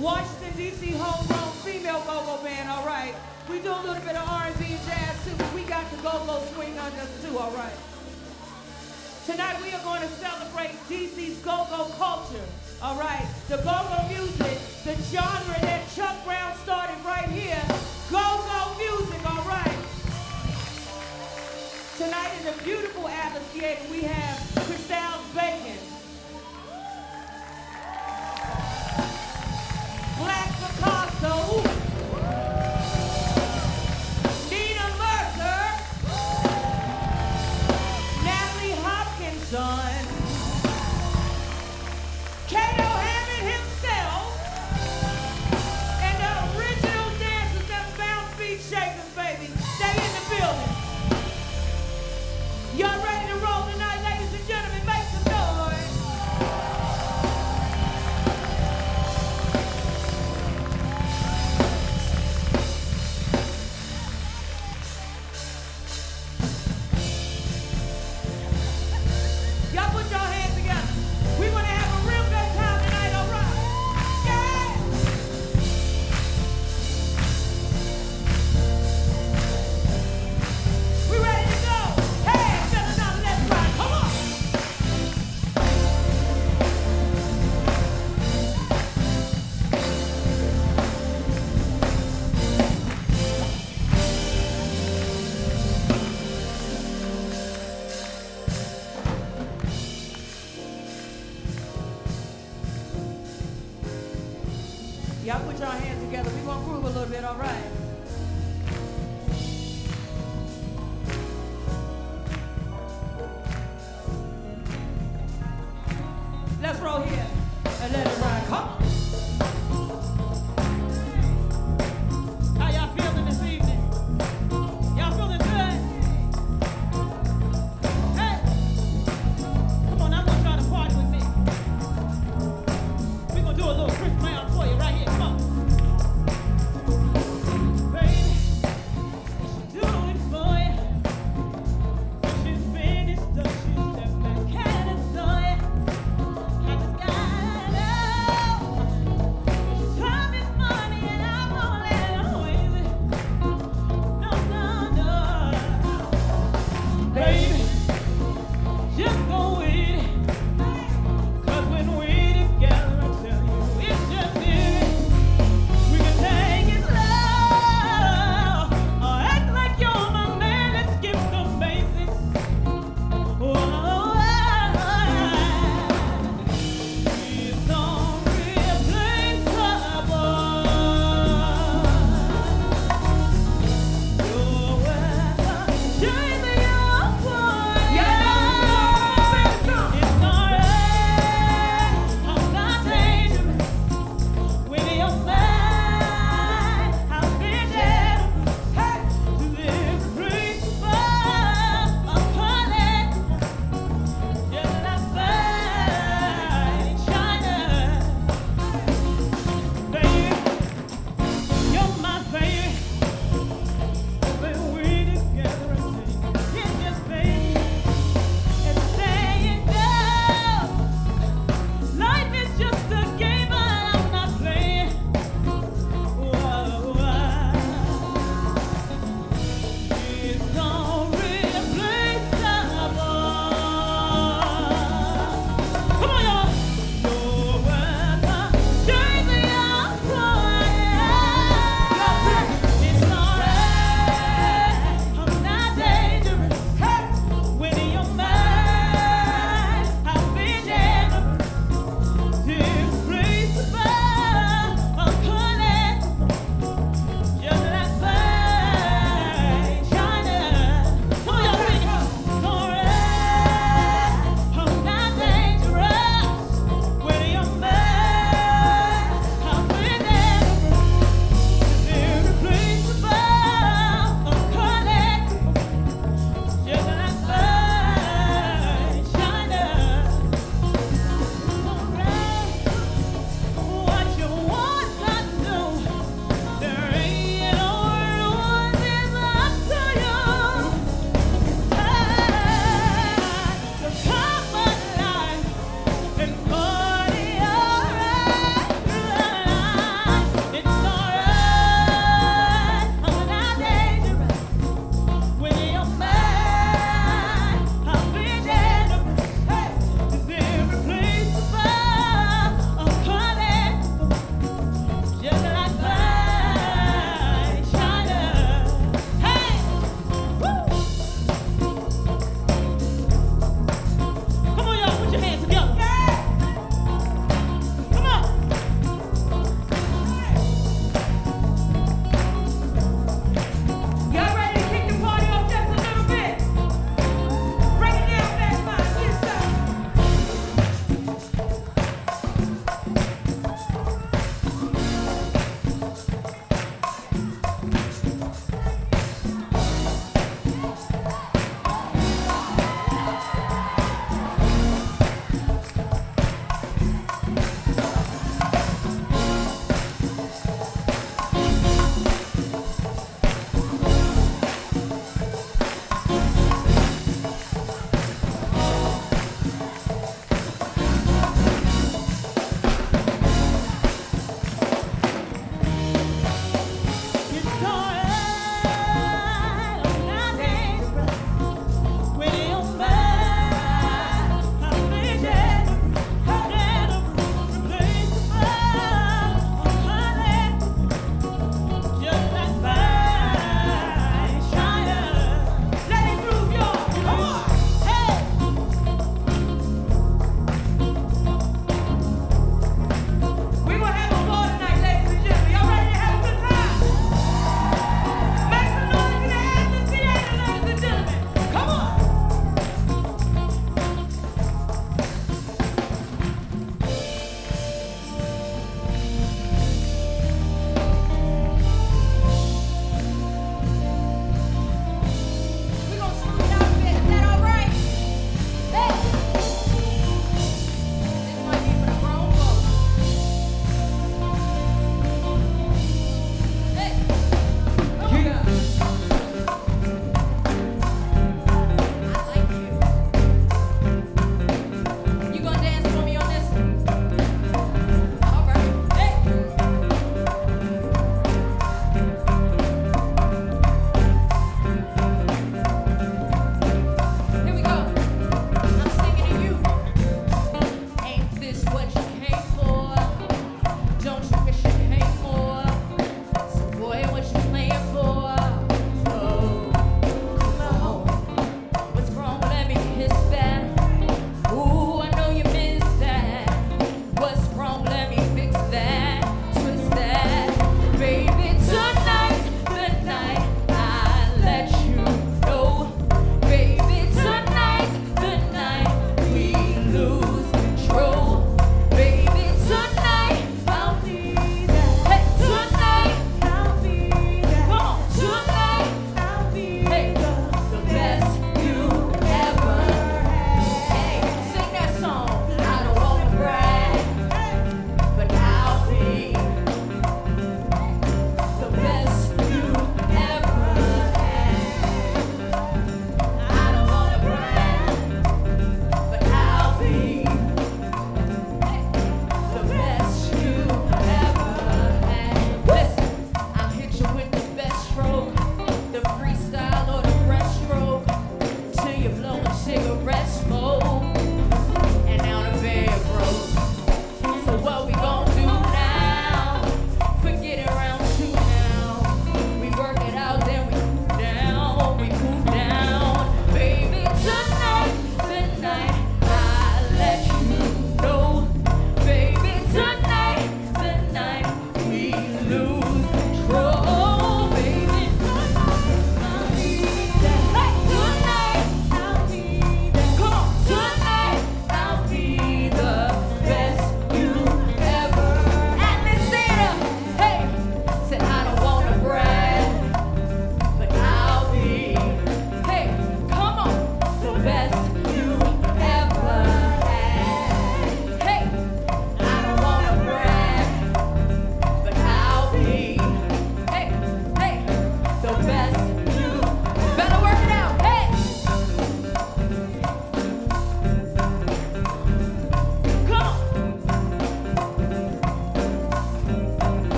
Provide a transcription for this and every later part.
Washington, D.C. homegrown female go-go band, all right. We do a little bit of R&B and jazz, too, but we got the go-go swing on us, too, all right. Tonight, we are going to celebrate D.C.'s go-go culture, all right. The go-go music, the genre that Chuck Brown started right here, go-go music, all right. Tonight, in the beautiful atmosphere, we have Crystal Bacon, Black Picasso, Nina Mercer, Natalie Hopkinson, Kato Hammond himself, and the original dancers that bounce feet shakers, baby. Stay in the building. Y'all ready to roll tonight, ladies and gentlemen? Make some noise. Y'all put your hands together. We want to have a real good time tonight, all right? Yeah! We ready to go? Hey, settle down and let's ride. Come on! Y'all put your hands together. We're going to groove a little bit, all right? Let's roll here and let it ride. Come on. How y'all feeling this evening? Y'all feeling good? Hey! Come on, I want y'all to party with me. We're going to do a little Chris Brown for you right here. Come on. Baby, she's doing it for you. She's finished, so she stepped back and enjoy it. I just gotta know.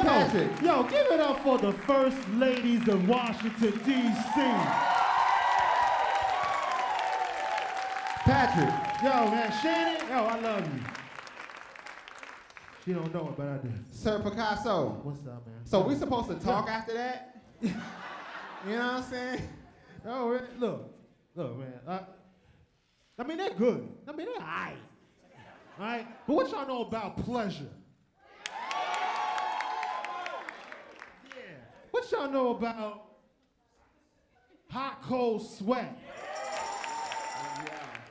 Patrick. Yo, give it up for the first ladies of Washington, D.C. Patrick. Yo, man, Shannon, yo, I love you. She don't know it, but I do. Sir Picasso. What's up, man? So we supposed to talk after that? You know what I'm saying? Oh, man, look, man. I mean, they're good. I mean, they're all right. All right? But what y'all know about pleasure? Yeah. What y'all know about hot, cold sweat?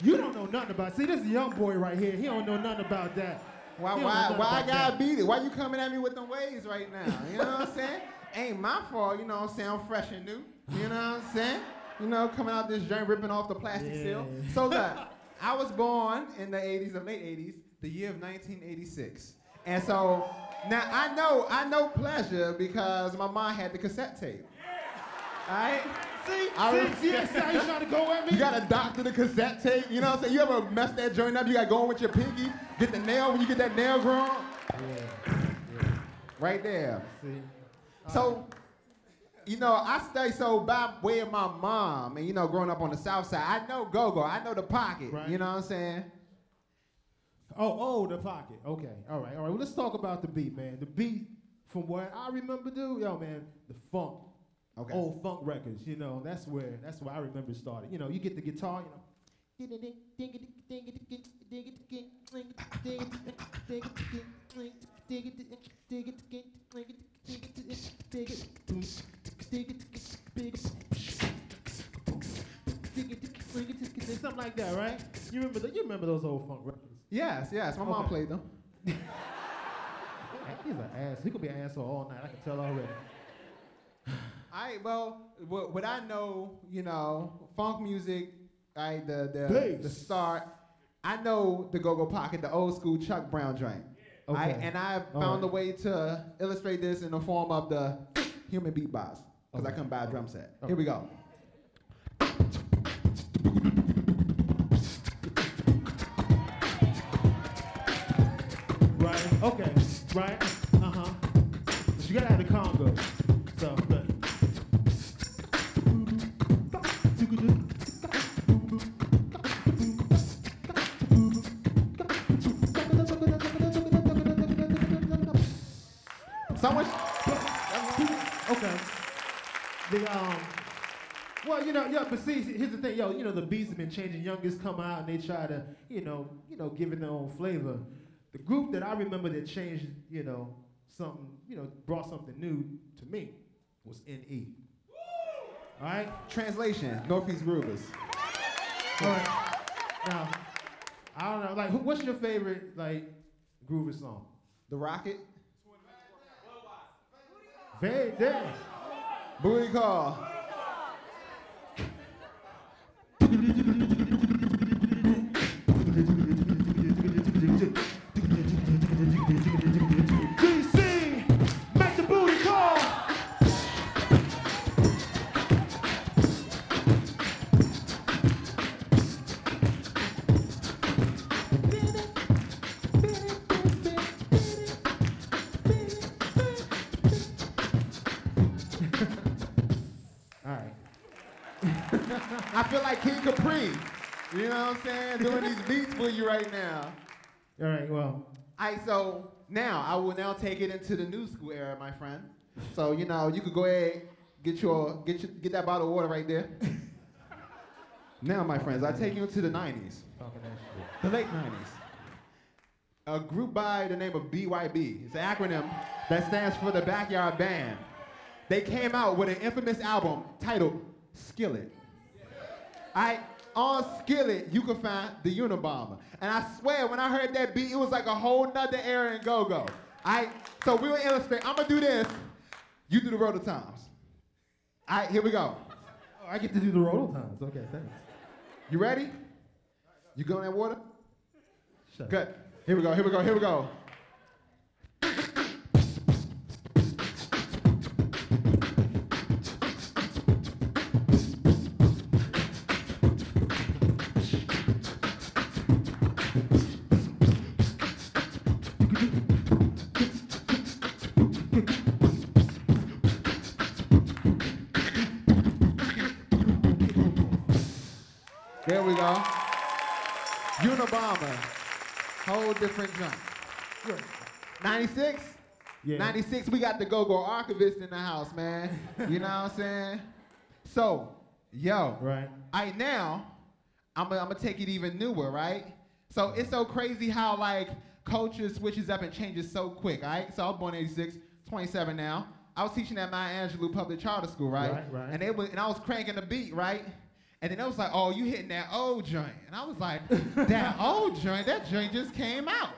You don't know nothing about it. See, this young boy right here, he don't know nothing about that. Why I gotta beat it? Why you coming at me with them waves right now? You know what I'm saying? Ain't my fault, you know what I'm saying? I'm fresh and new. You know what I'm saying? You know, coming out this joint, ripping off the plastic seal. So look, I was born in the 80s, the late 80s, the year of 1986. And so, now I know pleasure because my mom had the cassette tape. All right? See, how you trying to go at me? You gotta doctor the cassette tape, you know what I'm saying? You ever mess that joint up, you gotta go in with your pinky, get the nail, when you get that nail grown? Yeah. Right there. See? So, you know, I stay so by way of my mom, and you know, growing up on the south side, I know go-go, I know the pocket, right. You know what I'm saying? Oh, the pocket, okay, all right, well, let's talk about the beat, man. The beat, from what I remember, yo, man, the funk. Okay. Old funk records, you know, that's where I remember it started. You know, you get the guitar, you know. Something like that, right? You remember those old funk records? Yes, my mom played them. He's an ass. He could be an asshole all night, I can tell already. Well, what I know, you know, funk music, the start. I know the Go-Go Pocket, the old school Chuck Brown joint. Okay. And I found a way to illustrate this in the form of the human beatbox, because I couldn't buy a drum set. Here we go. Right. Okay. Right. You gotta have the conga. So. Well, you know, but see, here's the thing, yo, you know, the beats have been changing. Youngest come out and they try to, you know, give it their own flavor. The group that I remember that changed, you know, something, you know, brought something new to me was N.E. All right? Translation, Northeast Groovers. All right. Now, I don't know, like, what's your favorite, like, Groover song? The Rocket. Very damn. Booty Call. DC, make the booty call. All right. I feel like King Capri. You know what I'm saying? Doing these beats for you right now. All right, well. All right, so now I will now take it into the new school era, my friend. So, you know, you could go ahead, get that bottle of water right there. Now, my friends, I take you into the 90s. The late 90s. A group by the name of BYB. It's an acronym that stands for the Backyard Band. They came out with an infamous album titled Skillet. On Skillet, you can find the Unabomber. And I swear, when I heard that beat, it was like a whole nother era in go-go. So we will illustrate. I'm gonna do this. You do the Roto Times. All right, here we go. Oh, I get to do the Roto Times. Okay, thanks. You ready? You go in that water? Shut Good. Here we go, here we go, here we go. There we go. Unabomber. Whole different jump. 96? Yeah. 96, we got the Go-Go Archivist in the house, man. You know what I'm saying? So, yo. Right. Now, I'm gonna take it even newer, right? So it's so crazy how like culture switches up and changes so quick, all right? So I was born in 86, 27 now. I was teaching at Maya Angelou Public Charter School, right? Right. And I was cranking the beat, right? And then it was like, oh, you hitting that old joint. And I was like, that old joint, that joint just came out.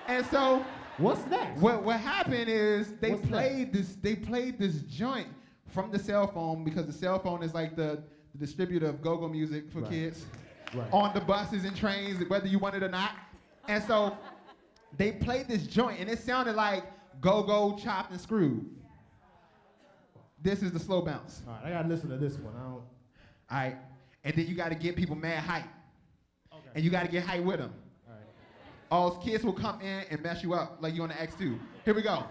And so what's next? What happened is they played this joint from the cell phone, because the cell phone is like the distributor of go-go music for kids on the buses and trains, whether you want it or not. And so they played this joint, and it sounded like go-go chopped and screwed. This is the slow bounce. All right, I gotta listen to this one. All right, and then you gotta get people mad hype. Okay. And you gotta get hype with them. All right. All those kids will come in and mess you up like you on the X2. Here we go.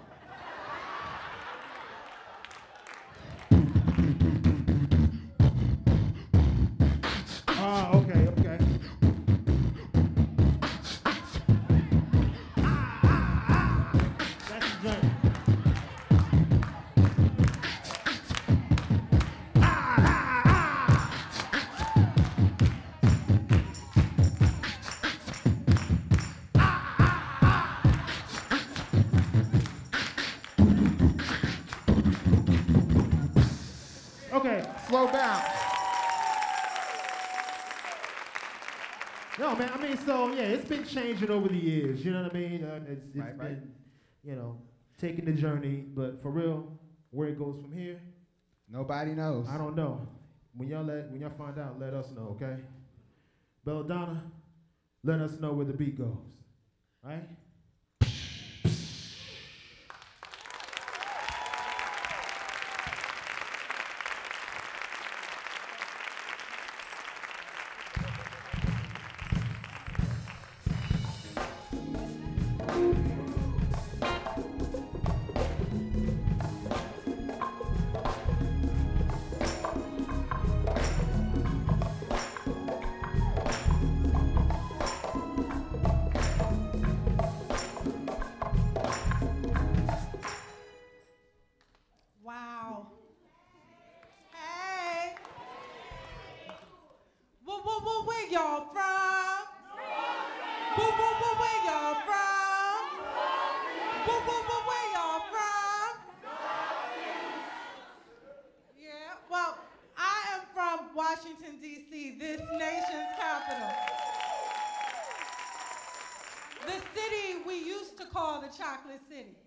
Okay. That's the joint. Okay. Slow down. No, man, I mean, so, yeah, it's been changing over the years, you know what I mean? It's Right. been, you know, taking the journey, but for real, where it goes from here, Nobody knows. I don't know. When y'all find out, let us know, okay? Belladonna, let us know where the beat goes, right? Wow. Hey. Where y'all from? Where y'all from? Where y'all from? Yeah, well, I am from Washington, D.C., this nation's capital. The city we used to call the Chocolate City.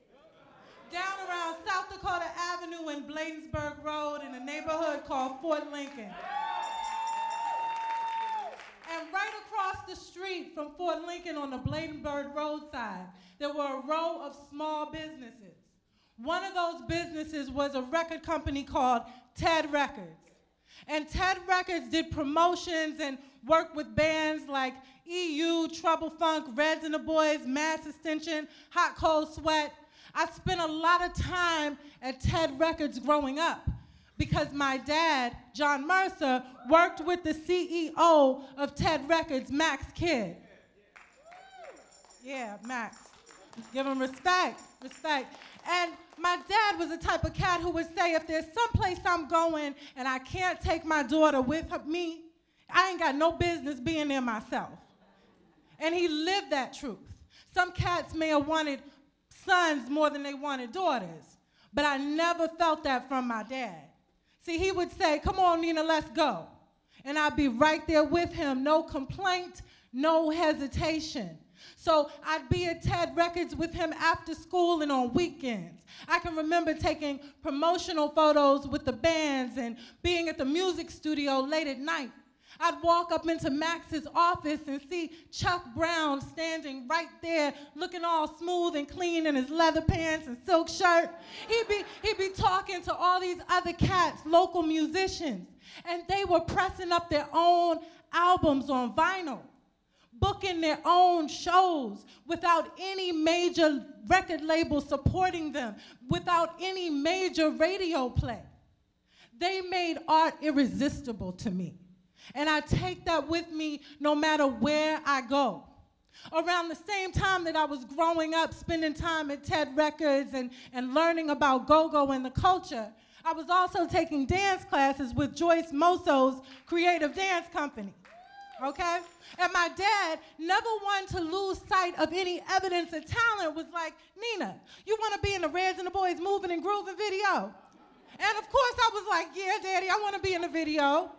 Down around South Dakota Avenue and Bladensburg Road in a neighborhood called Fort Lincoln. And right across the street from Fort Lincoln on the Bladensburg roadside, there were a row of small businesses. One of those businesses was a record company called Ted Records. And Ted Records did promotions and worked with bands like EU, Trouble Funk, Reds and the Boys, Mass Extension, Hot Cold Sweat. I spent a lot of time at Ted Records growing up because my dad, John Mercer, worked with the CEO of Ted Records, Max Kidd. Yeah, Max. Give him respect. And my dad was the type of cat who would say, if there's someplace I'm going and I can't take my daughter with me, I ain't got no business being there myself. And he lived that truth. Some cats may have wanted sons more than they wanted daughters, but I never felt that from my dad. See, he would say, come on, Nina, let's go. And I'd be right there with him, no complaint, no hesitation. So I'd be at Ted Records with him after school and on weekends. I can remember taking promotional photos with the bands and being at the music studio late at night. I'd walk up into Max's office and see Chuck Brown standing right there looking all smooth and clean in his leather pants and silk shirt. He'd be talking to all these other cats, local musicians, and they were pressing up their own albums on vinyl, booking their own shows without any major record label supporting them, without any major radio play. They made art irresistible to me. And I take that with me no matter where I go. Around the same time that I was growing up, spending time at TED Records and learning about go-go and the culture, I was also taking dance classes with Joyce Moso's creative dance company, okay? And my dad, never one to lose sight of any evidence of talent, was like, Nina, you want to be in the Reds and the Boys Moving and Grooving video? And of course I was like, yeah, Daddy, I want to be in the video.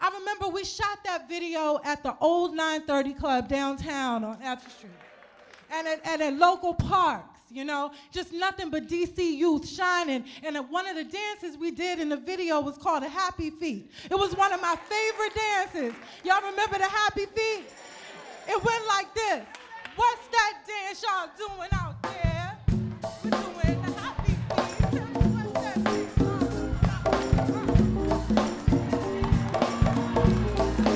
I remember we shot that video at the old 930 Club downtown on F Street and at local parks, you know, just nothing but DC youth shining. And one of the dances we did in the video was called a Happy Feet. It was one of my favorite dances. Y'all remember the Happy Feet? It went like this. What's that dance y'all doing out there? We're doing the Happy Feet. What's that dance?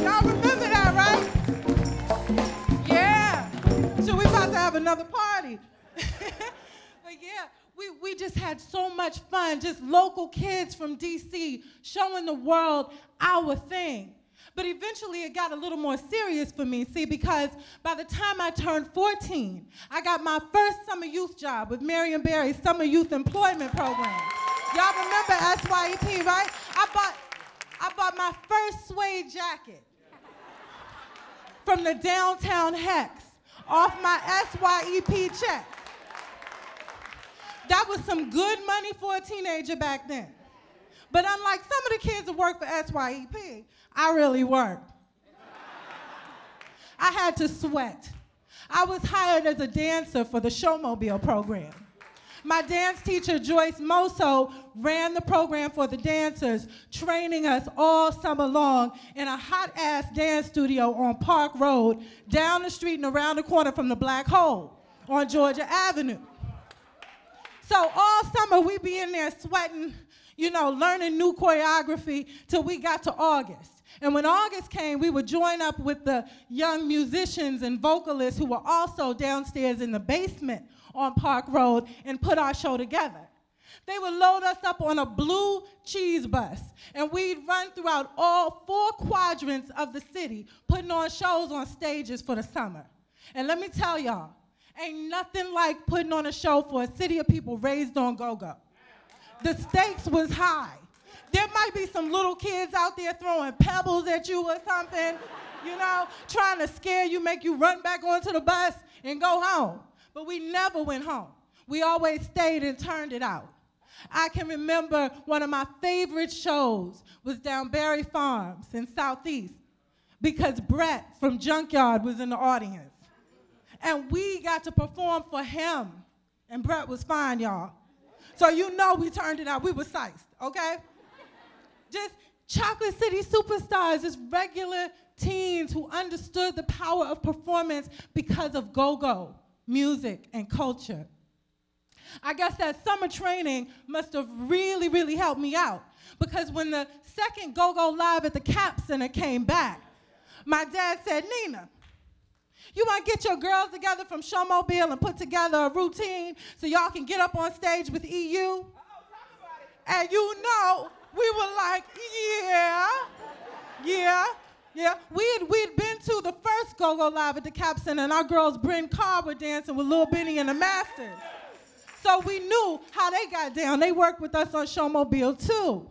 Y'all remember that, right? Yeah. So we about to have another party. But yeah, we just had so much fun, just local kids from DC showing the world our thing. But eventually it got a little more serious for me, see, because by the time I turned 14, I got my first summer youth job with Marion Barry's Summer Youth Employment Program. Y'all remember SYEP, right? I bought my first suede jacket from the downtown Hex off my SYEP check. That was some good money for a teenager back then. But unlike some of the kids that work for SYEP, I really worked. I had to sweat. I was hired as a dancer for the Showmobile program. My dance teacher, Joyce Moso, ran the program for the dancers, training us all summer long in a hot-ass dance studio on Park Road, down the street and around the corner from the Black Hole on Georgia Avenue. So all summer we'd be in there sweating, you know, learning new choreography till we got to August. And when August came, we would join up with the young musicians and vocalists who were also downstairs in the basement on Park Road and put our show together. They would load us up on a blue cheese bus, and we'd run throughout all 4 quadrants of the city, putting on shows on stages for the summer. And let me tell y'all, ain't nothing like putting on a show for a city of people raised on go-go. The stakes was high. There might be some little kids out there throwing pebbles at you or something, you know, trying to scare you, make you run back onto the bus and go home. But we never went home. We always stayed and turned it out. I can remember one of my favorite shows was down Berry Farms in Southeast because Brett from Junkyard was in the audience. And we got to perform for him. And Brett was fine, y'all. So you know we turned it out. We were psyched, okay? Just Chocolate City superstars, just regular teens who understood the power of performance because of go-go, music, and culture. I guess that summer training must have really, really helped me out because when the second Go-Go Live at the Cap Center came back, my dad said, Nina, you want to get your girls together from Showmobile and put together a routine so y'all can get up on stage with EU? And you know, we were like, yeah. We'd been to the first Go-Go Live at the Cap Center, and our girls, Bryn Carr, were dancing with Lil Benny and the Masters. So we knew how they got down. They worked with us on Showmobile, too.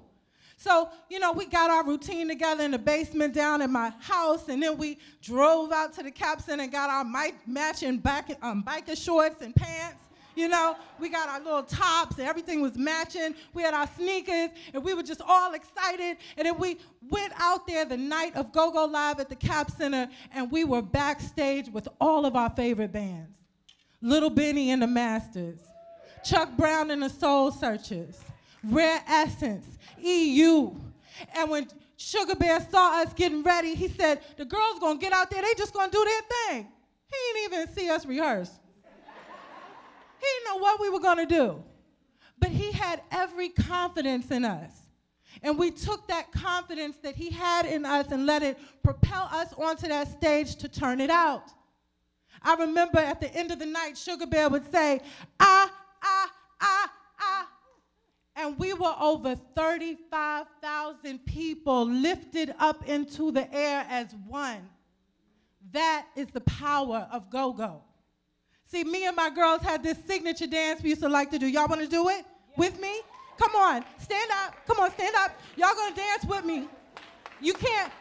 So, you know, we got our routine together in the basement down at my house, and then we drove out to the Cap Center and got our matching biker shorts and pants. You know, we got our little tops, and everything was matching. We had our sneakers, and we were just all excited. And then we went out there the night of Go-Go Live at the Cap Center, and we were backstage with all of our favorite bands. Lil Benny and the Masters, Chuck Brown and the Soul Searchers, Rare Essence, EU. And when Sugar Bear saw us getting ready, he said, the girls gonna get out there, they just gonna do their thing. He didn't even see us rehearse. He didn't know what we were gonna do. But he had every confidence in us. And we took that confidence that he had in us and let it propel us onto that stage to turn it out. I remember at the end of the night, Sugar Bear would say, ah, ah, ah, ah. And we were over 35,000 people lifted up into the air as one. That is the power of go-go. See, me and my girls had this signature dance we used to like to do. Y'all want to do it with me? Come on, stand up. Come on, stand up. Y'all gonna dance with me. You can't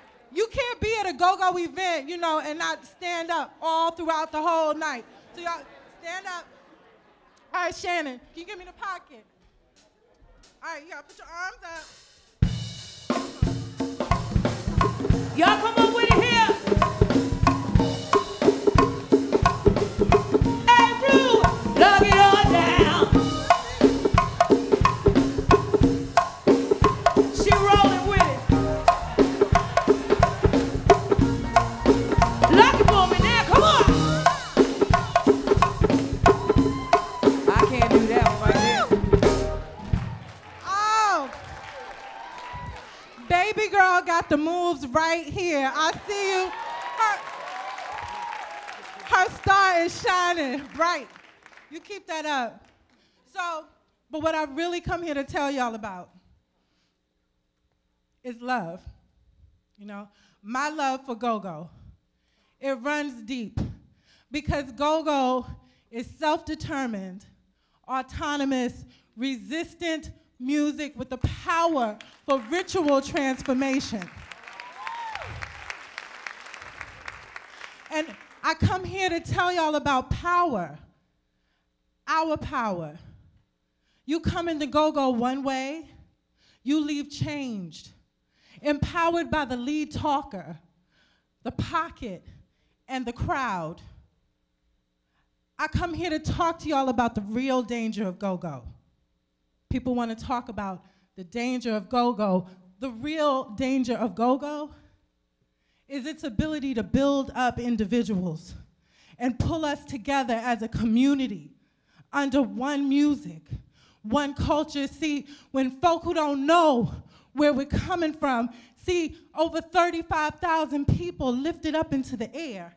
be at a go-go event, you know, and not stand up all throughout the whole night. So y'all stand up. All right, Shannon, can you give me the pocket? All right, you gotta put your arms up. Y'all come on with it here. Hey, Blue, lug it on down. She rolling with it. Lock it for me now, come on. I can't do that one right there. Oh, baby girl got the moves right here. I see you. Her star is shining bright. You keep that up. So, but what I really come here to tell y'all about is love. You know, my love for go-go. It runs deep because go-go is self-determined, autonomous, resistant music with the power for ritual transformation. And I come here to tell y'all about power, our power. You come into go-go one way, you leave changed, empowered by the lead talker, the pocket, and the crowd. I come here to talk to y'all about the real danger of go-go. People want to talk about the danger of go-go. The real danger of go-go is its ability to build up individuals and pull us together as a community under one music, one culture. See, when folk who don't know where we're coming from see over 35,000 people lifted up into the air,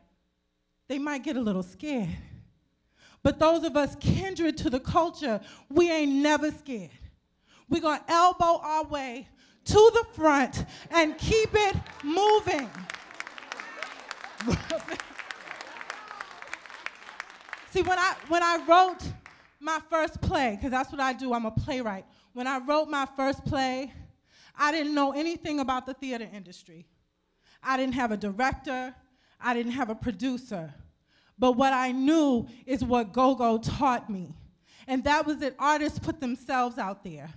they might get a little scared. But those of us kindred to the culture, we ain't never scared. We're gonna elbow our way to the front and keep it moving. See, when I wrote my first play, because that's what I do, I'm a playwright. When I wrote my first play, I didn't know anything about the theater industry. I didn't have a director, I didn't have a producer. But what I knew is what go-go taught me. And that was that artists put themselves out there.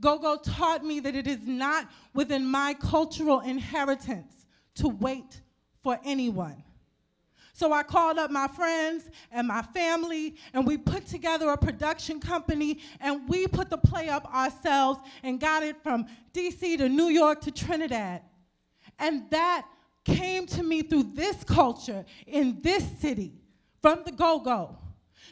Go-go taught me that it is not within my cultural inheritance to wait for anyone. So I called up my friends and my family, and we put together a production company, and we put the play up ourselves and got it from DC to New York to Trinidad. And that came to me through this culture in this city, from the go-go.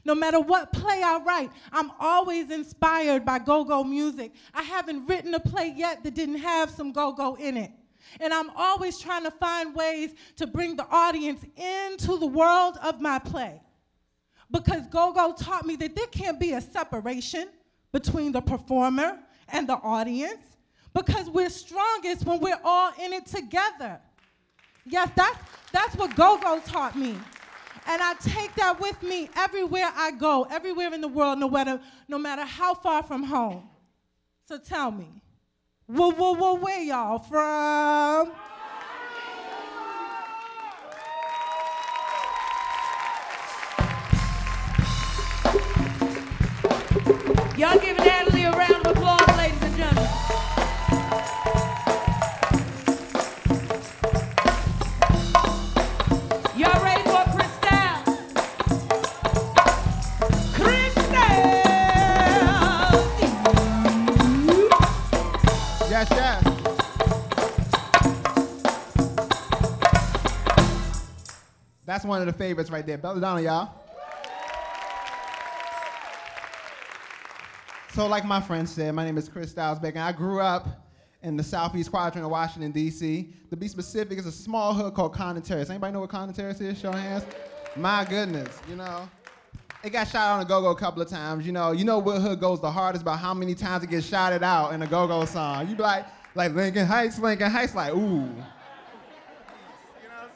No matter what play I write, I'm always inspired by go-go music. I haven't written a play yet that didn't have some go-go in it. And I'm always trying to find ways to bring the audience into the world of my play. Because go-go taught me that there can't be a separation between the performer and the audience, because we're strongest when we're all in it together. Yes, that's what go-go taught me. And I take that with me everywhere I go, everywhere in the world, no matter how far from home. So tell me, where y'all from? Y'all give Natalie a round of applause, ladies and gentlemen. Y'all ready for Crystal? Crystal! Yes, yes. That's one of the favorites right there. Belly down, y'all. So like my friend said, my name is Chris Styles Bacon. I grew up in the southeast quadrant of Washington, D.C. To be specific, it's a small hood called Condon Terrace. Anybody know what Condon Terrace is? Show of hands. My goodness, you know. It got shot out on a go-go a couple of times. You know what hood goes the hardest about how many times it gets shouted out in a go-go song. You be like Lincoln Heights, like, ooh. You know what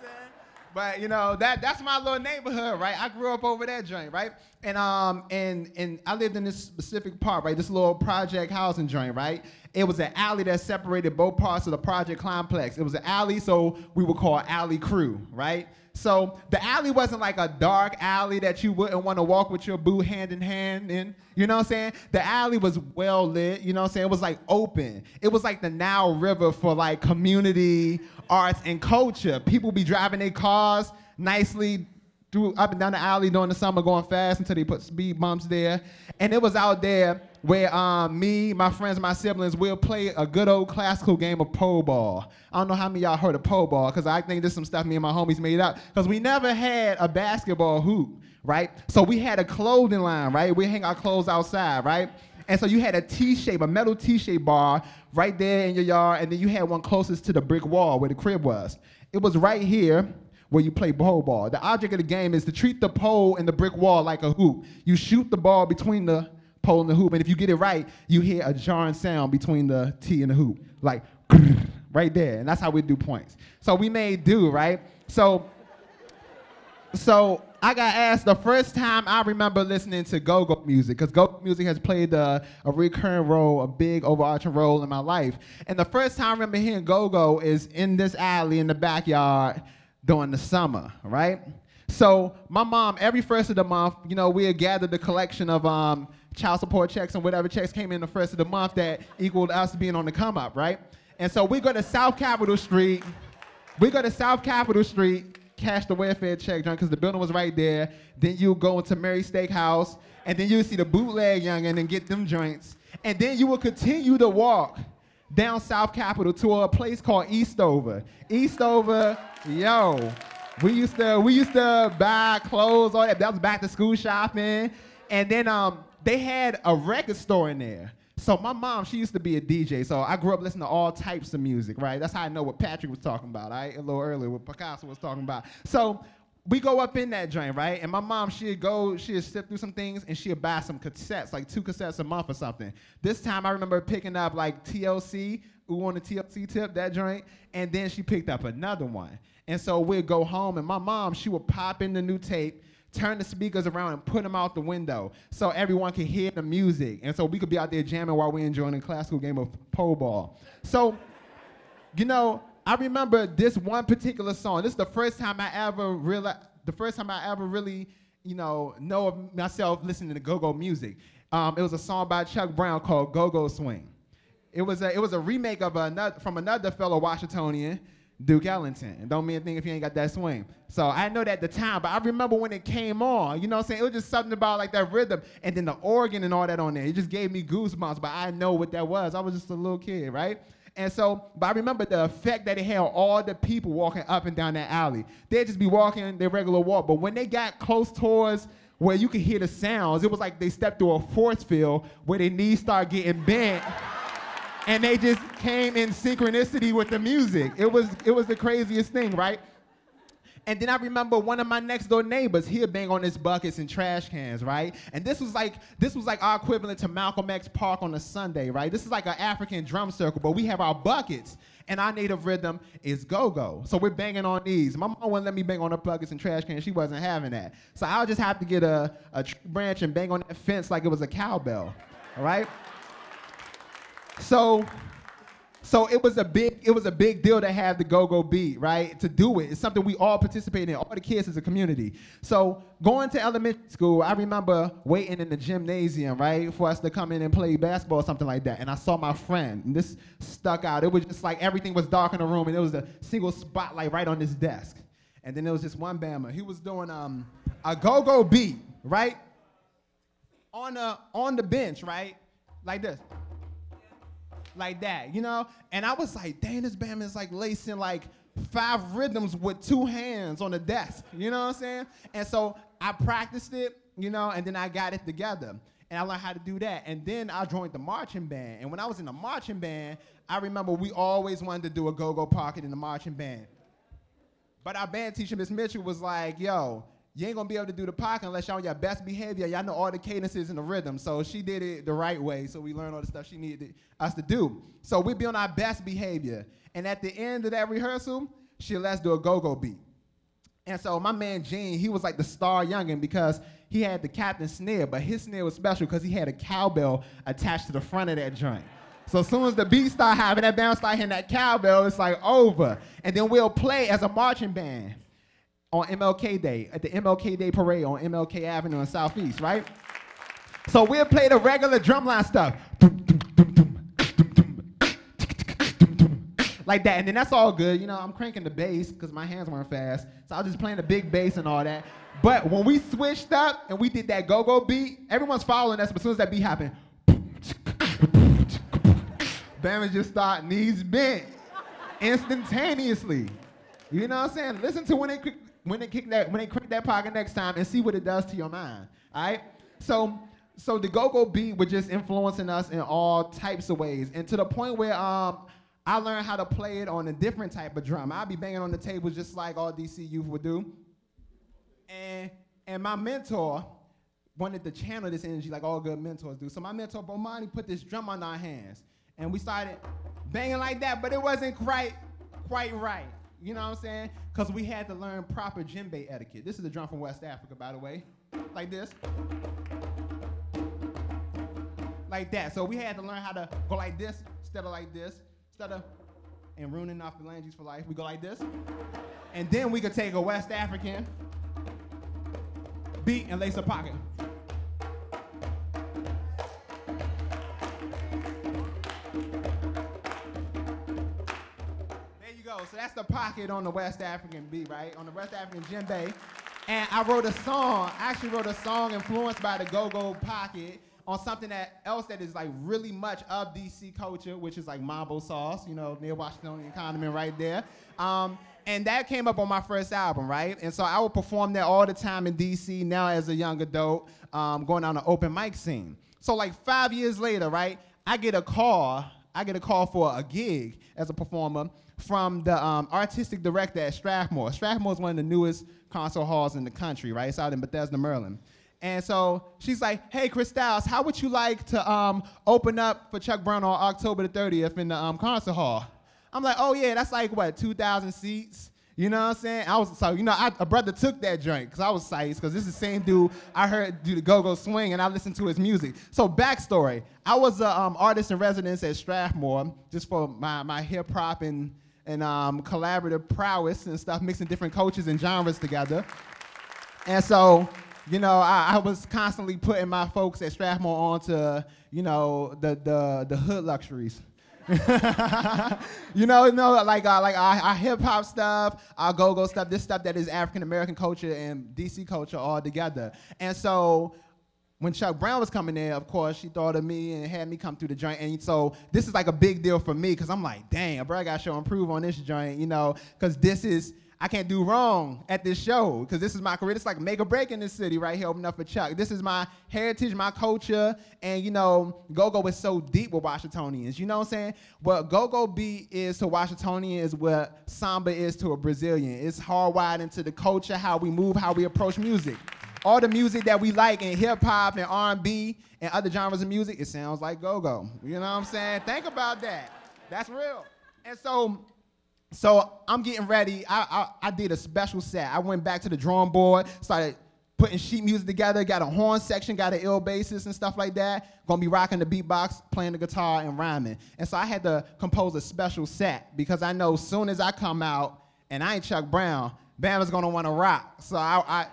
I'm saying? But that's my little neighborhood, right? I grew up over that joint, right? And I lived in this specific part, right? This little project housing joint, right? It was an alley that separated both parts of the project complex. It was an alley, so we would call Alley Crew, right? So the alley wasn't like a dark alley that you wouldn't want to walk with your boo hand in hand in. You know what I'm saying? The alley was well lit. You know what I'm saying? It was like open. It was like the Nile River for like community, arts, and culture. People be driving their cars nicely up and down the alley during the summer going fast until they put speed bumps there. And it was out there where me, my friends, my siblings will play a good old classical game of pole ball. I don't know how many of y'all heard of pole ball, because I think this is some stuff me and my homies made up, because we never had a basketball hoop, right? So we had a clothing line, right? We hang our clothes outside, right? And so you had a T-shape, a metal T-shape bar right there in your yard, and then you had one closest to the brick wall where the crib was. It was right here where you play pole ball. The object of the game is to treat the pole and the brick wall like a hoop. You shoot the ball between the pole and the hoop, and if you get it right, you hear a jarring sound between the T and the hoop, like right there, and that's how we do points. So we made do, right? So I got asked the first time I remember listening to go-go music, because go-go music has played a recurring role, a big overarching role in my life. And the first time I remember hearing go-go is in this alley in the backyard during the summer, right? So my mom, every first of the month, we had gathered the collection of child support checks and whatever checks came in the first of the month that equaled us being on the come up, right? And so we go to South Capitol Street. Cash the welfare check, John, because the building was right there. Then you go into Mary's Steakhouse, and then you see the bootleg youngin' and get them joints. And then you will continue to walk down South Capitol to a place called Eastover. Eastover, yo, we used to buy clothes, all that. That was back to school shopping. And then they had a record store in there. So my mom, she used to be a DJ, so I grew up listening to all types of music, right? That's how I know what Patrick was talking about, right? A little earlier, what Picasso was talking about. So we go up in that joint, right? And my mom, she'd sift through some things, and she'd buy some cassettes, like 2 cassettes a month or something. This time I remember picking up like TLC, Ooh on the TLC tip, that joint, and then she picked up another one. And so we'd go home, and my mom, she would pop in the new tape, turn the speakers around and put them out the window so everyone could hear the music. And so we could be out there jamming while we're enjoying a classical game of pole ball. So, I remember this one particular song. This is the first time I ever really, know of myself listening to go-go music. It was a song by Chuck Brown called Go-Go Swing. It was a remake of from another fellow Washingtonian, Duke Ellington. And don't mean a thing if you ain't got that swing. So I know that at the time, but I remember when it came on, you know what I'm saying? It was just something about like that rhythm and then the organ and all that on there. It just gave me goosebumps, but I know what that was. I was just a little kid, right? And so, but I remember the effect that it had on all the people walking up and down that alley. They'd just be walking their regular walk, but when they got close towards where you could hear the sounds, it was like they stepped through a force field where their knees started getting bent. And they just came in synchronicity with the music. It was the craziest thing, right? And then I remember one of my next door neighbors, he'd bang on his buckets and trash cans, right? And this was like our equivalent to Malcolm X Park on a Sunday, right? This is like an African drum circle, but we have our buckets, and our native rhythm is go-go. So we're banging on these. My mom wouldn't let me bang on her buckets and trash cans. She wasn't having that. So I'll just have to get a tree branch and bang on that fence like it was a cowbell, all right? So it was a big deal to have the go-go beat, right? To do it. It's something we all participate in, all the kids as a community. So going to elementary school, I remember waiting in the gymnasium, right, for us to come in and play basketball or something like that. And I saw my friend, and this stuck out. It was just like everything was dark in the room, and there was a single spotlight right on this desk. And then there was just one bammer. He was doing a go-go beat, right, on the bench, right, like this. Like that, And I was like, dang, this band is like lacing like 5 rhythms with 2 hands on the desk. You know what I'm saying? And so I practiced it, and then I got it together. And I learned how to do that. And then I joined the marching band. And when I was in the marching band, I remember we always wanted to do a go-go pocket in the marching band. But our band teacher, Miss Mitchell, was like, yo, you ain't gonna be able to do the pocket unless y'all on your best behavior. Y'all know all the cadences and the rhythm. So she did it the right way. So we learned all the stuff she needed us to do. So we'd be on our best behavior. And at the end of that rehearsal, she let us do a go-go beat. And so my man Gene, he was like the star youngin' because he had the captain snare, but his snare was special because he had a cowbell attached to the front of that joint. So as soon as the beat start having that band start hitting that cowbell, it's like over. And then we'll play as a marching band on MLK Day, at the MLK Day parade on MLK Avenue in Southeast, right? So we'll play the regular drumline stuff. Like that, and then that's all good. You know, I'm cranking the bass because my hands weren't fast. So I was just playing the big bass and all that. But when we switched up and we did that go-go beat, everyone's following us, but as soon as that beat happened, Bama just start knees bent instantaneously. You know what I'm saying? Listen to when they crank that pocket next time and see what it does to your mind. All right? So the go-go beat was just influencing us in all types of ways, and to the point where I learned how to play it on a different type of drum. I'd be banging on the tables just like all DC youth would do. And my mentor wanted to channel this energy like all good mentors do. So my mentor, Bomani, put this drum on our hands. And we started banging like that, but it wasn't quite right. You know what I'm saying? Because we had to learn proper djembe etiquette. This is a drum from West Africa, by the way. Like this. Like that. So we had to learn how to go like this instead of like this. Instead of, and ruining off the language for life, we go like this. And then we could take a West African beat and lace a pocket. So that's the pocket on the West African beat, right? On the West African djembe. And I actually wrote a song influenced by the go-go pocket on something else that is like really much of DC culture, which is like mambo sauce, you know, near Washingtonian condiment right there. And that came up on my first album, right? And so I would perform there all the time in DC now as a young adult, going on the open mic scene. So like 5 years later, right, I get a call for a gig as a performer from the artistic director at Strathmore. Strathmore is one of the newest concert halls in the country, right? It's out in Bethesda, Maryland. And so she's like, hey, Chris Styles, how would you like to open up for Chuck Brown on October the 30th in the concert hall? I'm like, oh yeah, that's like, what, 2,000 seats? You know what I'm saying? A brother took that joint because I was psyched because this is the same dude I heard do the go-go swing and I listened to his music. So backstory, I was an artist in residence at Strathmore just for my hip hop and collaborative prowess and stuff, mixing different cultures and genres together. And so, you know, I was constantly putting my folks at Strathmore onto, you know, the hood luxuries. you know, like our hip hop stuff, our go-go stuff, this stuff that is African American culture and DC culture all together. And so when Chuck Brown was coming there, of course, she thought of me and had me come through the joint. And so this is like a big deal for me because I'm like, dang, bro, I got to show improve on this joint, you know, because I can't do wrong at this show because this is my career. It's like make or break in this city right here, opening up for Chuck. This is my heritage, my culture, and, you know, go-go is so deep with Washingtonians. You know what I'm saying? What go-go beat is to Washingtonian is what samba is to a Brazilian. It's hardwired into the culture, how we move, how we approach music. All the music that we like in hip-hop and R&B and other genres of music, it sounds like go-go. You know what I'm saying? Think about that. That's real. And so I'm getting ready. I did a special set. I went back to the drawing board, started putting sheet music together, got a horn section, got an ill bassist and stuff like that. Gonna be rocking the beatbox, playing the guitar, and rhyming. And so I had to compose a special set because I know as soon as I come out and I ain't Chuck Brown, Bama's gonna wanna rock. So I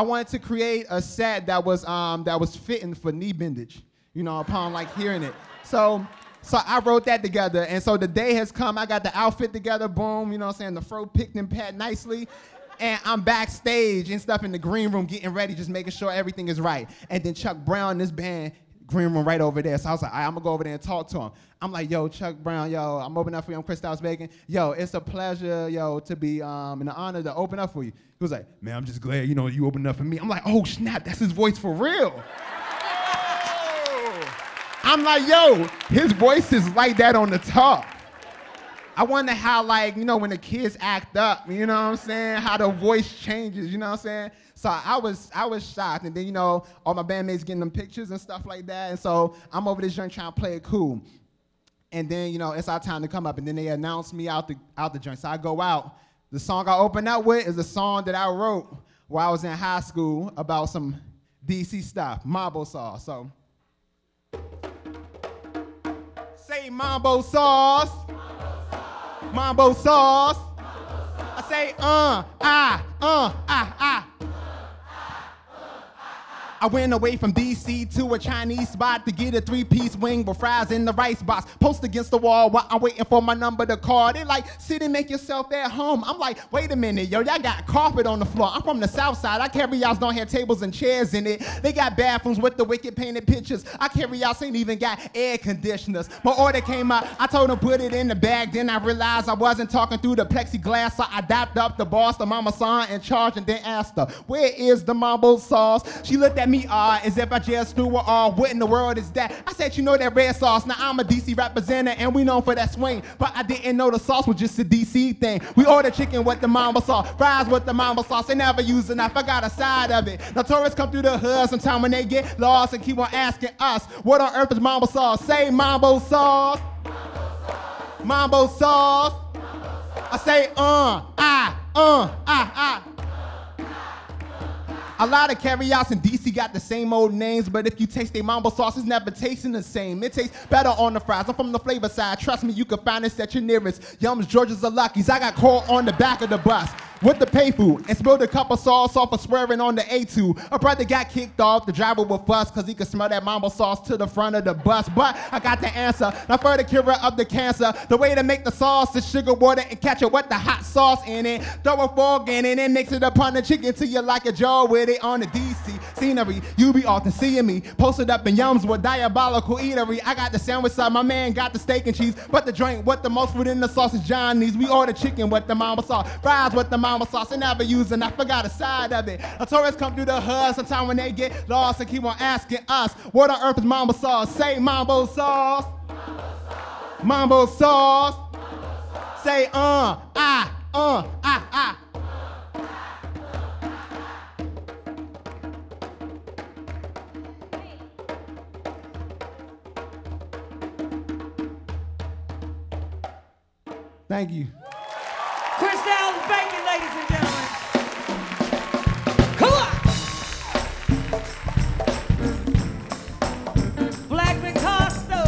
wanted to create a set that was fitting for knee bendage, you know, upon like hearing it. So I wrote that together, and so the day has come. I got the outfit together, boom, you know what I'm saying? The fro picked and pat nicely, and I'm backstage and stuff in the green room getting ready, just making sure everything is right. And then Chuck Brown and this band, green room right over there. So I was like, all right, I'm gonna go over there and talk to him. I'm like, yo, Chuck Brown, yo, I'm opening up for you. I'm Chris Styles Bacon. Yo, it's a pleasure, yo, to be in the honor to open up for you. He was like, man, I'm just glad, you know, you opened up for me. I'm like, oh, snap, that's his voice for real. I'm like, yo, his voice is like that on the top. I wonder how, like, you know, when the kids act up, you know what I'm saying? How the voice changes, you know what I'm saying? So I was shocked. And then, you know, all my bandmates getting them pictures and stuff like that. And so I'm over this joint trying to play it cool. And then, you know, it's our time to come up. And then they announced me out the joint. So I go out. The song I open up with is a song that I wrote while I was in high school about some DC stuff, mambo sauce. So, say mambo sauce. Mambo sauce. I say, I went away from DC to a Chinese spot to get a 3-piece wing with fries in the rice box. Post against the wall while I'm waiting for my number to call. They like, sit and make yourself at home. I'm like, wait a minute, yo, y'all got carpet on the floor. I'm from the south side. Our carry-outs don't have tables and chairs in it. They got bathrooms with the wicked painted pictures. Our carry-outs ain't even got air conditioners. My order came out. I told them put it in the bag. Then I realized I wasn't talking through the plexiglass, so I dapped up the boss, the mama saw in charge, and then asked her, where is the mambo sauce? She looked at me as if I just knew her all. What in the world is that? I said, you know that red sauce. Now I'm a DC representative and we known for that swing, but I didn't know the sauce was just a DC thing. We ordered chicken with the mambo sauce, fries with the mambo sauce. They never used enough. I got a side of it. Now tourists come through the hood sometime when they get lost and keep on asking us, what on earth is mambo sauce? Say mambo sauce. Mambo sauce. I say A lot of carry-outs in DC got the same old names, but if you taste their mambo sauce, it's never tasting the same. It tastes better on the fries. I'm from the flavor side. Trust me, you can find this at your nearest Yums, Georgia's, or Lucky's. I got caught on the back of the bus with the pay food and spilled a cup of sauce off of swearing on the A2. A brother got kicked off, the driver would fuss because he could smell that mambo sauce to the front of the bus. But I got the answer. Now for the cure of the cancer, the way to make the sauce is sugar, water, and ketchup with the hot sauce in it. Throw a fork in it and mix it upon the chicken till you like a jar with it on the DC scenery. You be often seeing me posted up in Yums with diabolical eatery. I got the sandwich side, my man got the steak and cheese, but the joint with the most food in the sauce is Johnny's. We order chicken with the mambo sauce, fries with the mambo sauce, and never use and I forgot a side of it. A tourists come through the hood sometime when they get lost and keep on asking us, what on earth is mambo sauce? Say mambo sauce. Mambo sauce. Say Thank you. Crystal's Bacon, ladies and gentlemen. Come on! Black Picasso.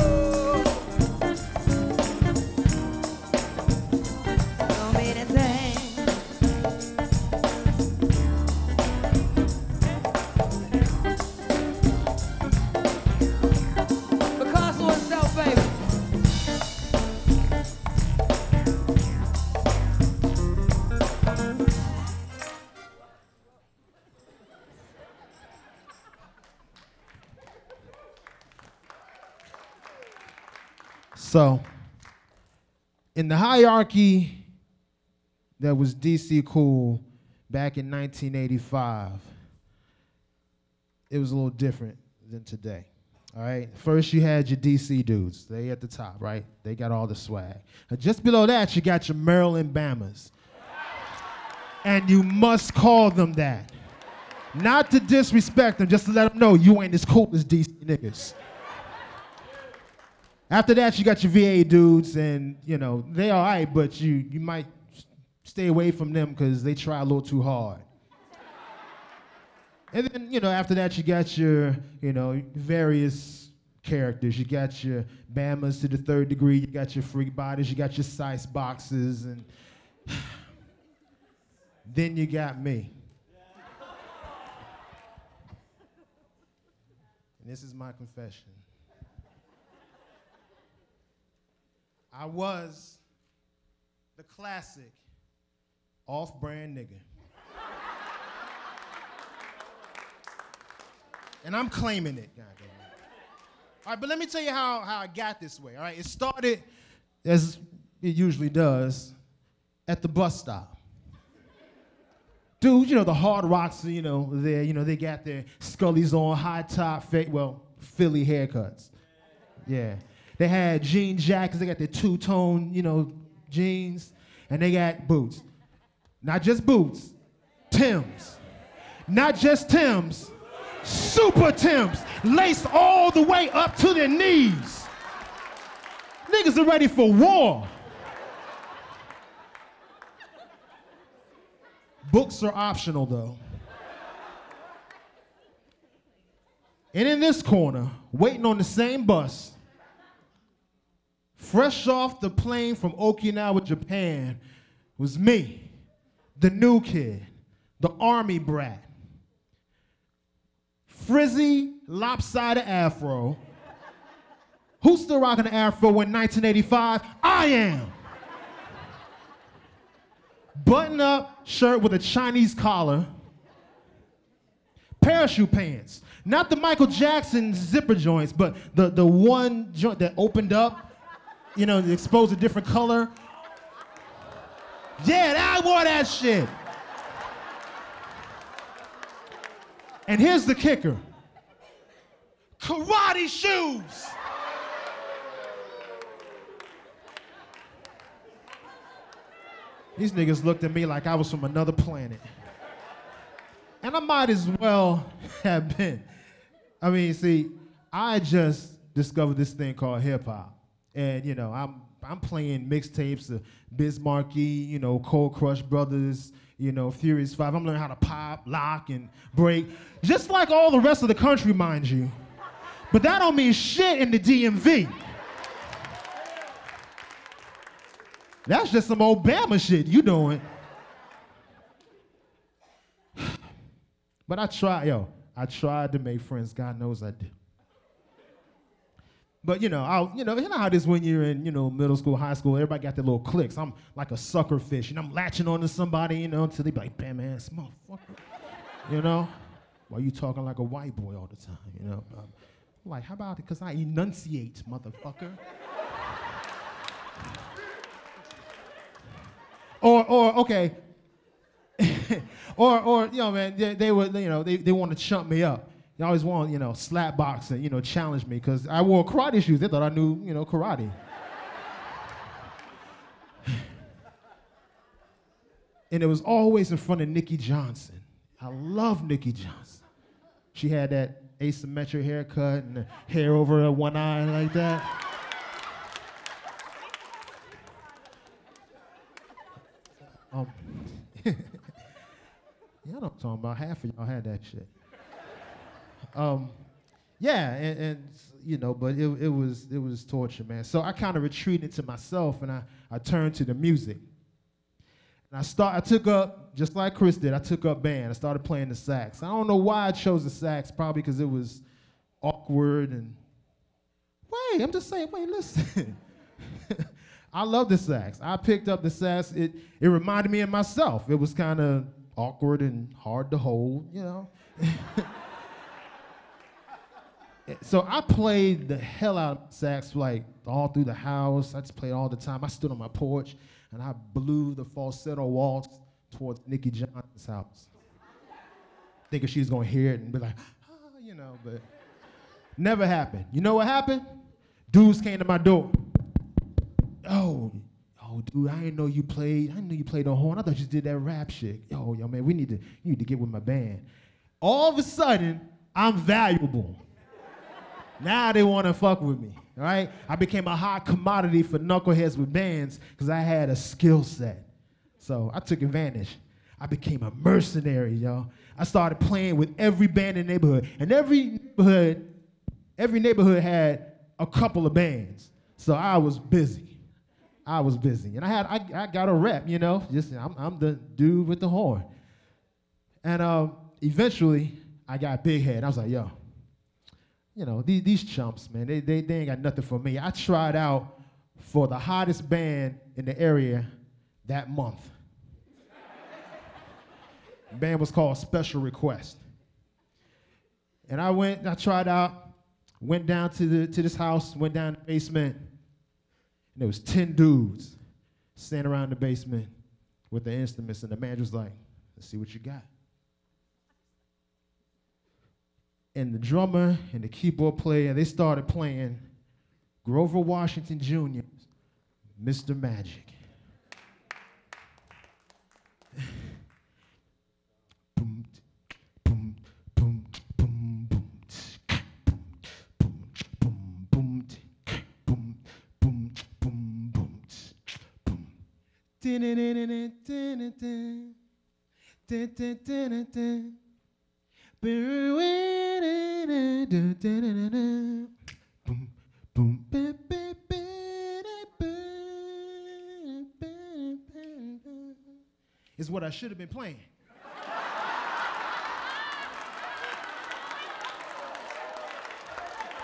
So many things. Picasso himself, baby. So, in the hierarchy that was DC cool back in 1985, it was a little different than today. All right, first you had your DC dudes. They at the top, right? They got all the swag. And just below that, you got your Maryland Bammers. And you must call them that. Not to disrespect them, just to let them know you ain't as cool as DC niggas. After that, you got your VA dudes, and you know they all right, but you might stay away from them because they try a little too hard. And then after that, you got your various characters. You got your Bammers to the third degree. You got your freak bodies. You got your size boxes, and then you got me. And this is my confession. I was the classic off-brand nigga. And I'm claiming it, goddamn it. All right, but let me tell you how I got this way, all right? It started, as it usually does, at the bus stop. Dude, the Hard Rocks, they got their Scullies on, high top, Philly haircuts. Yeah. They had jean jackets, they got their two-tone, jeans, and they got boots. Not just boots, Timbs. Not just Timbs, Super Timbs, laced all the way up to their knees. Niggas are ready for war. Books are optional though. And in this corner, waiting on the same bus, fresh off the plane from Okinawa, Japan, was me, the new kid, the army brat. Frizzy, lopsided afro. Who's still rocking an afro in 1985? I am. Button-up shirt with a Chinese collar. Parachute pants. Not the Michael Jackson zipper joints, but the one joint that opened up, you know, exposed a different color. Yeah, I wore that shit. And here's the kicker. Karate shoes. These niggas looked at me like I was from another planet. And I might as well have been. I mean, see, I just discovered this thing called hip hop. And, you know, I'm playing mixtapes of Biz Markie, you know, Cold Crush Brothers, you know, Furious 5. I'm learning how to pop, lock, and break. Just like all the rest of the country, mind you. But that don't mean shit in the DMV. That's just some Obama shit you doing. But I tried to make friends. God knows I did. But you know how it is when you're in, you know, middle school, high school. Everybody got their little cliques. I'm like a sucker fish, and I'm latching on to somebody, you know, until they be like, "Bam, ass motherfucker," you know. Why you talking like a white boy all the time, you know? I'm like, how about it? Because I enunciate, motherfucker. Or okay. or you know, man, they would, you know, they want to chump me up. They always want, you know, slap box and, you know, challenge me because I wore karate shoes. They thought I knew, you know, karate. And it was always in front of Nikki Johnson. I love Nikki Johnson. She had that asymmetric haircut and the hair over her one eye like that. Yeah, I know what I'm talking about. Half of y'all had that shit. Yeah, and you know, but it was torture, man. So I kind of retreated to myself, and I turned to the music. And I took up, just like Chris did, I took up band. I started playing the sax. I don't know why I chose the sax, probably because it was awkward and, wait, I'm just saying, wait, listen. I love the sax. I picked up the sax. It reminded me of myself. It was kind of awkward and hard to hold, you know. So I played the hell out of sax like all through the house. I just played all the time. I stood on my porch and I blew the falsetto waltz towards Nikki Johnson's house, thinking she was gonna hear it and be like, ah, you know, but never happened. You know what happened? Dudes came to my door. Oh, dude, I didn't know you played the horn. I thought you did that rap shit. Yo, man, you need to get with my band. All of a sudden, I'm valuable. Now they want to fuck with me, all right? I became a hot commodity for knuckleheads with bands because I had a skill set. So I took advantage. I became a mercenary, yo. I started playing with every band in the neighborhood. And every neighborhood had a couple of bands. So I was busy. And I got a rep, you know? I'm the dude with the horn. And eventually, I got big head. I was like, yo, you know, these chumps, man, they ain't got nothing for me. I tried out for the hottest band in the area that month. The band was called Special Request. And I tried out, went down to this house, went down the basement, and there was 10 dudes standing around the basement with their instruments, and the manager was like, let's see what you got. And the drummer and the keyboard player, they started playing Grover Washington Jr.'s Mr. Magic. Is what I should have been playing.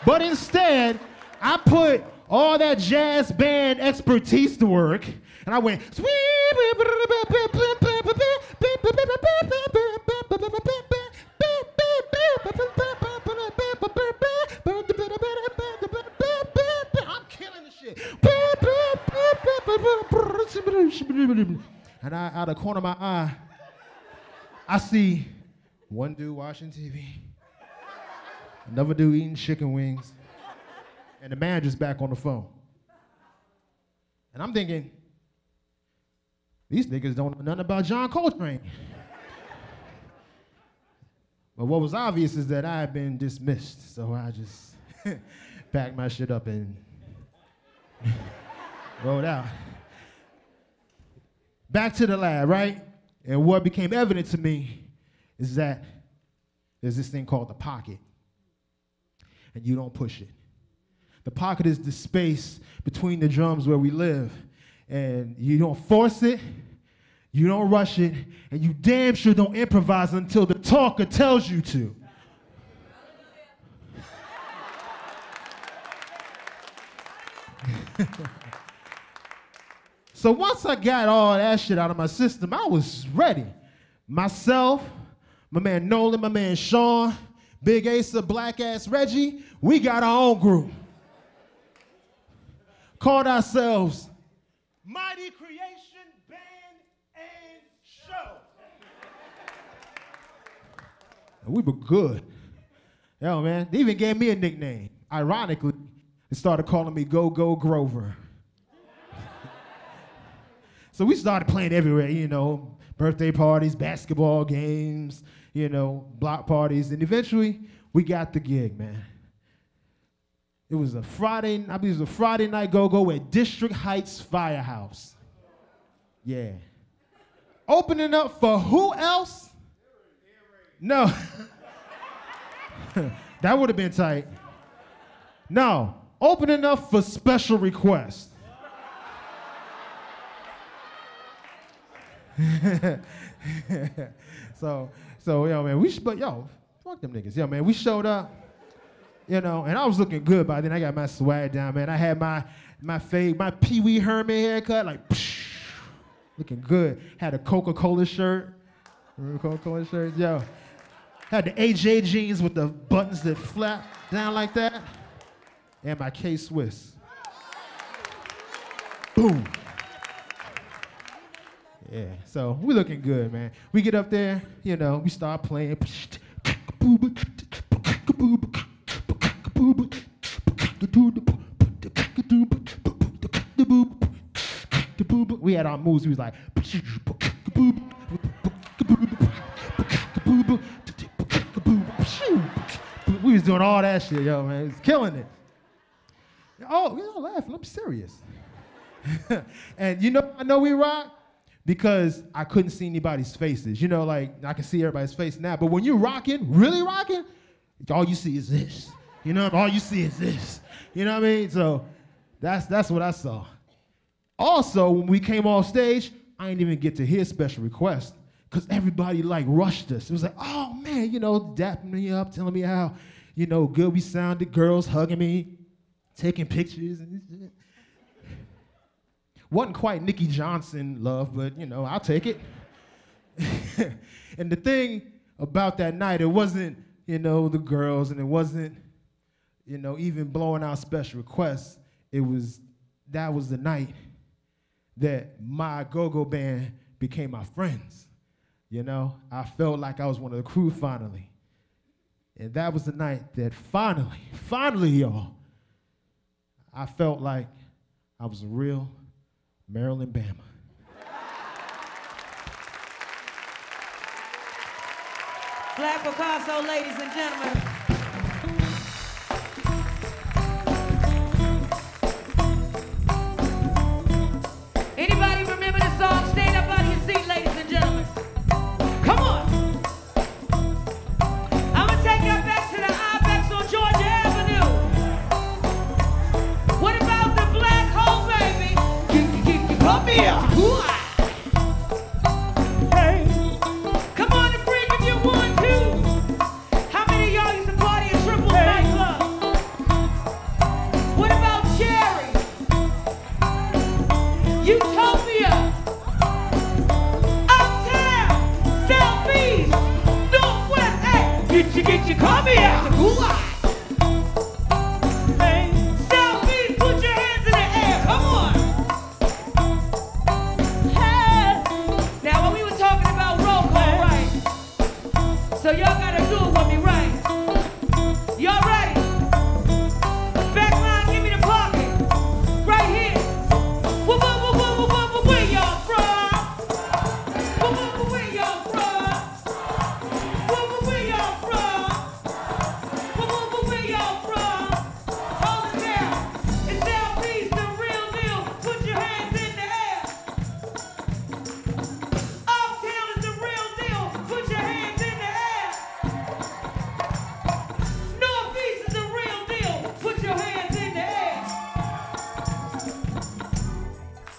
But instead, I put all that jazz band expertise to work, and I went. I'm killing the shit. And out of the corner of my eye, I see one dude watching TV, another dude eating chicken wings, and the manager's back on the phone. And I'm thinking, these niggas don't know nothing about John Coltrane. But what was obvious is that I had been dismissed, so I just packed my shit up and rolled out. Back to the lab, right? And what became evident to me is that there's this thing called the pocket, and you don't push it. The pocket is the space between the drums where we live, and you don't force it, you don't rush it, and you damn sure don't improvise until the talker tells you to. So once I got all that shit out of my system, I was ready. Myself, my man Nolan, my man Sean, Big Asa, Black Ass Reggie, we got our own group. Called ourselves Mighty Creation Band and Show. And we were good. Yo, man, they even gave me a nickname. Ironically, they started calling me Go-Go Grover. So we started playing everywhere, you know, birthday parties, basketball games, you know, block parties, and eventually we got the gig, man. It was a Friday, I believe it was a Friday night go-go at District Heights Firehouse. Yeah. Opening up for who else? No. That would have been tight. No. Opening up for Special Request. so yo, man, fuck them niggas. Yo, man, we showed up, you know, and I was looking good by then. I got my swag down, man. I had my Pee Wee Herman haircut, like, psh, looking good. Had a Coca-Cola shirt. Remember Coca-Cola shirts? Yo. Had the AJ jeans with the buttons that flap down like that. And my K-Swiss. Boom. Yeah, so we looking good, man. We get up there, you know, we start playing. We had our moves, we was like, we was doing all that shit, yo, man. It was killing it. Oh, you're not laughing, I'm serious. And you know, I know we rock because I couldn't see anybody's faces. You know, like, I can see everybody's face now, but when you're rocking, really rocking, all you see is this. You know, all you see is this. You know what I mean? So that's what I saw. Also, when we came off stage, I didn't even get to hear Special Request because everybody like rushed us. It was like, oh man, you know, dapping me up, telling me how, you know, good we sounded, girls hugging me, taking pictures and shit. Wasn't quite Nikki Johnson love, but you know, I'll take it. And the thing about that night, it wasn't, you know, the girls, and it wasn't, you know, even blowing out Special Requests. That was the night that my go-go band became my friends. You know, I felt like I was one of the crew finally. And that was the night that finally, y'all, I felt like I was a real Maryland Bama. Black Picasso, ladies and gentlemen. Anybody remember the song? Utopia, Uptown, Southeast, Northwest, hey, get your coffee out. Hey, Southeast, put your hands in the air, come on. Hey. Now when we were talking about roll call, right? So y'all gotta do it with me, right? Y'all ready? Back line, give me the pocket. Right here. Where y'all from? Where y'all from? Where y'all from? Where y'all from? Hold it down. It's Southeast, the real deal. Put your hands in the air. Uptown is the real deal. Put your hands in the air. Northeast is the real deal. Put your hands in the air.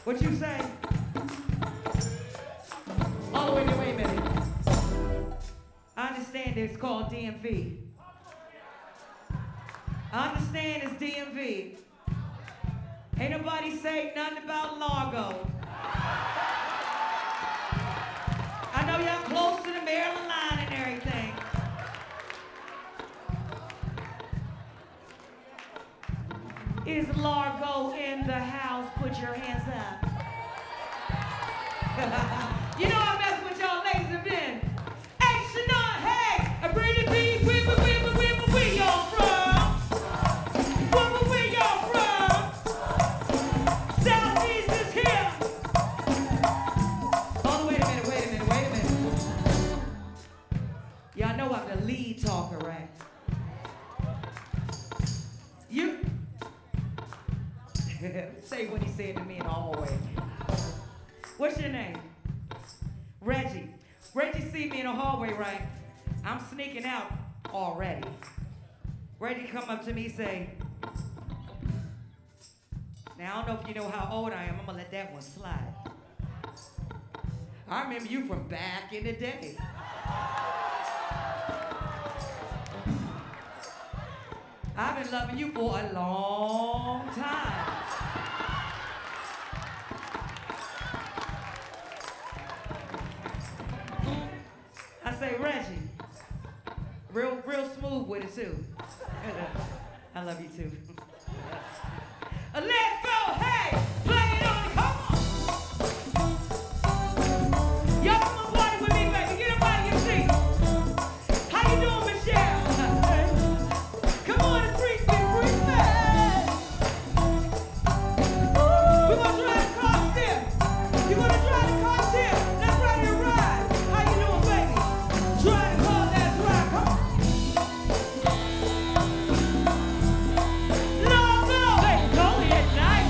What you say? All the way there, wait a minute. I understand it's called DMV. I understand it's DMV. Ain't nobody say nothing about Largo. I know y'all close to the Maryland line and everything. Is Largo in the house? Put your hands up. You know I mess with y'all ladies and men. Hey, Shania, hey, I bring the beat, where y'all from? Where y'all from? Southeast is here. Oh, wait a minute. Y'all know I'm the lead talker, right? You say what he said to me in the hallway. What's your name? Reggie. Reggie see me in the hallway, right? I'm sneaking out already. Reggie come up to me say, now I don't know if you know how old I am, I'm gonna let that one slide. I remember you from back in the day. I've been loving you for a long time. I say, Reggie, real smooth with it too. I love you too. Let's go, hey, play it on, come on. Y'all come on, party with me, baby. Get up out of your seat. How you doing, Michelle? Come on, the streets get free fast. We're gonna try the car step. You gonna try the car step? Let's ride and ride. How you doing, baby? Try the car, that's right. Come on. Long go, hey, go ahead, nice.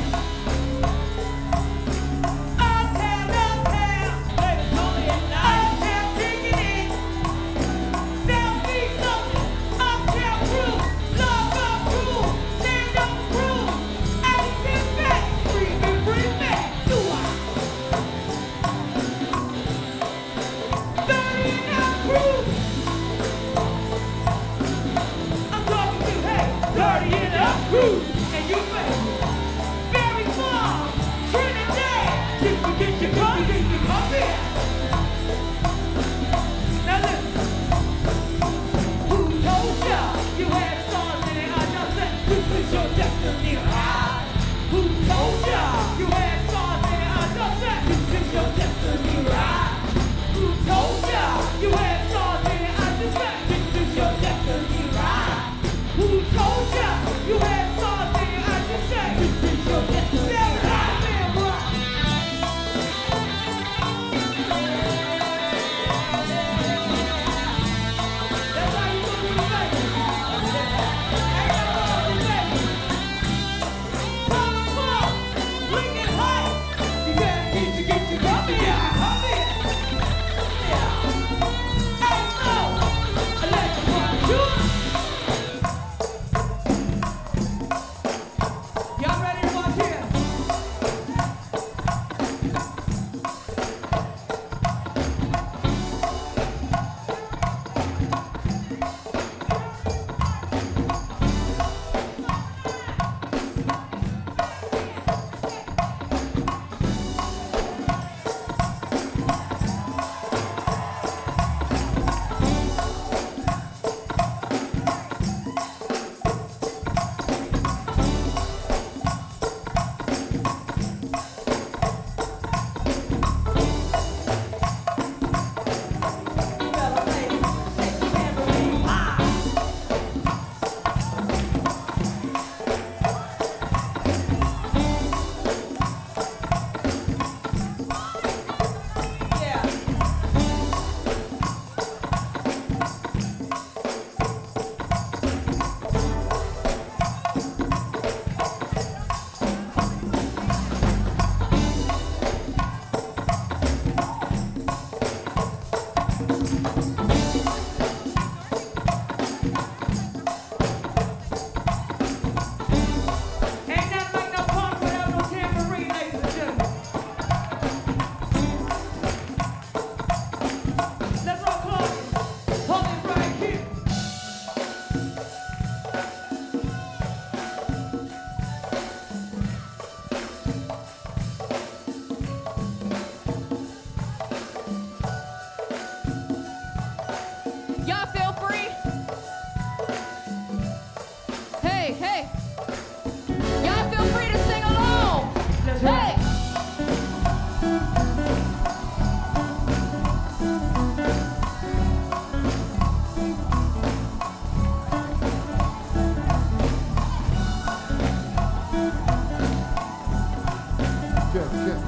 Good, good.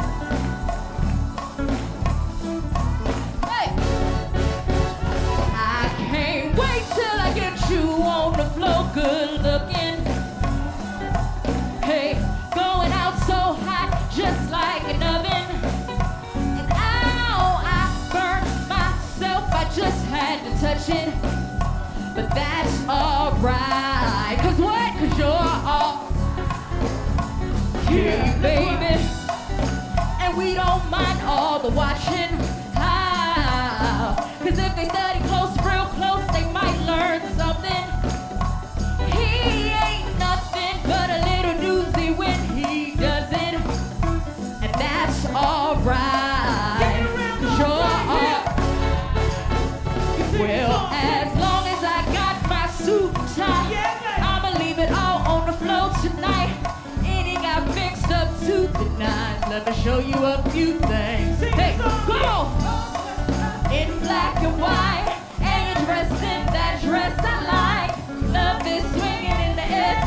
Hey! I can't wait till I get you on the floor, good looking. Hey, going out so hot, just like an oven. And ow, I burned myself, I just had to touch it. But that's alright, 'cause what? 'Cause you're all yeah, baby. And we don't mind all the watching. How? 'Cause if they study close, real close, they might learn something. He ain't nothing but a little doozy when he does it. And that's alright, 'cause you're all well, as long as I got my suit and tie, I'ma leave it all on the floor tonight. And it got fixed up to the nines. Let me show you a few things. Hey, come on! In black and white, and you're dressed in that dress I like. Love is swinging in the air.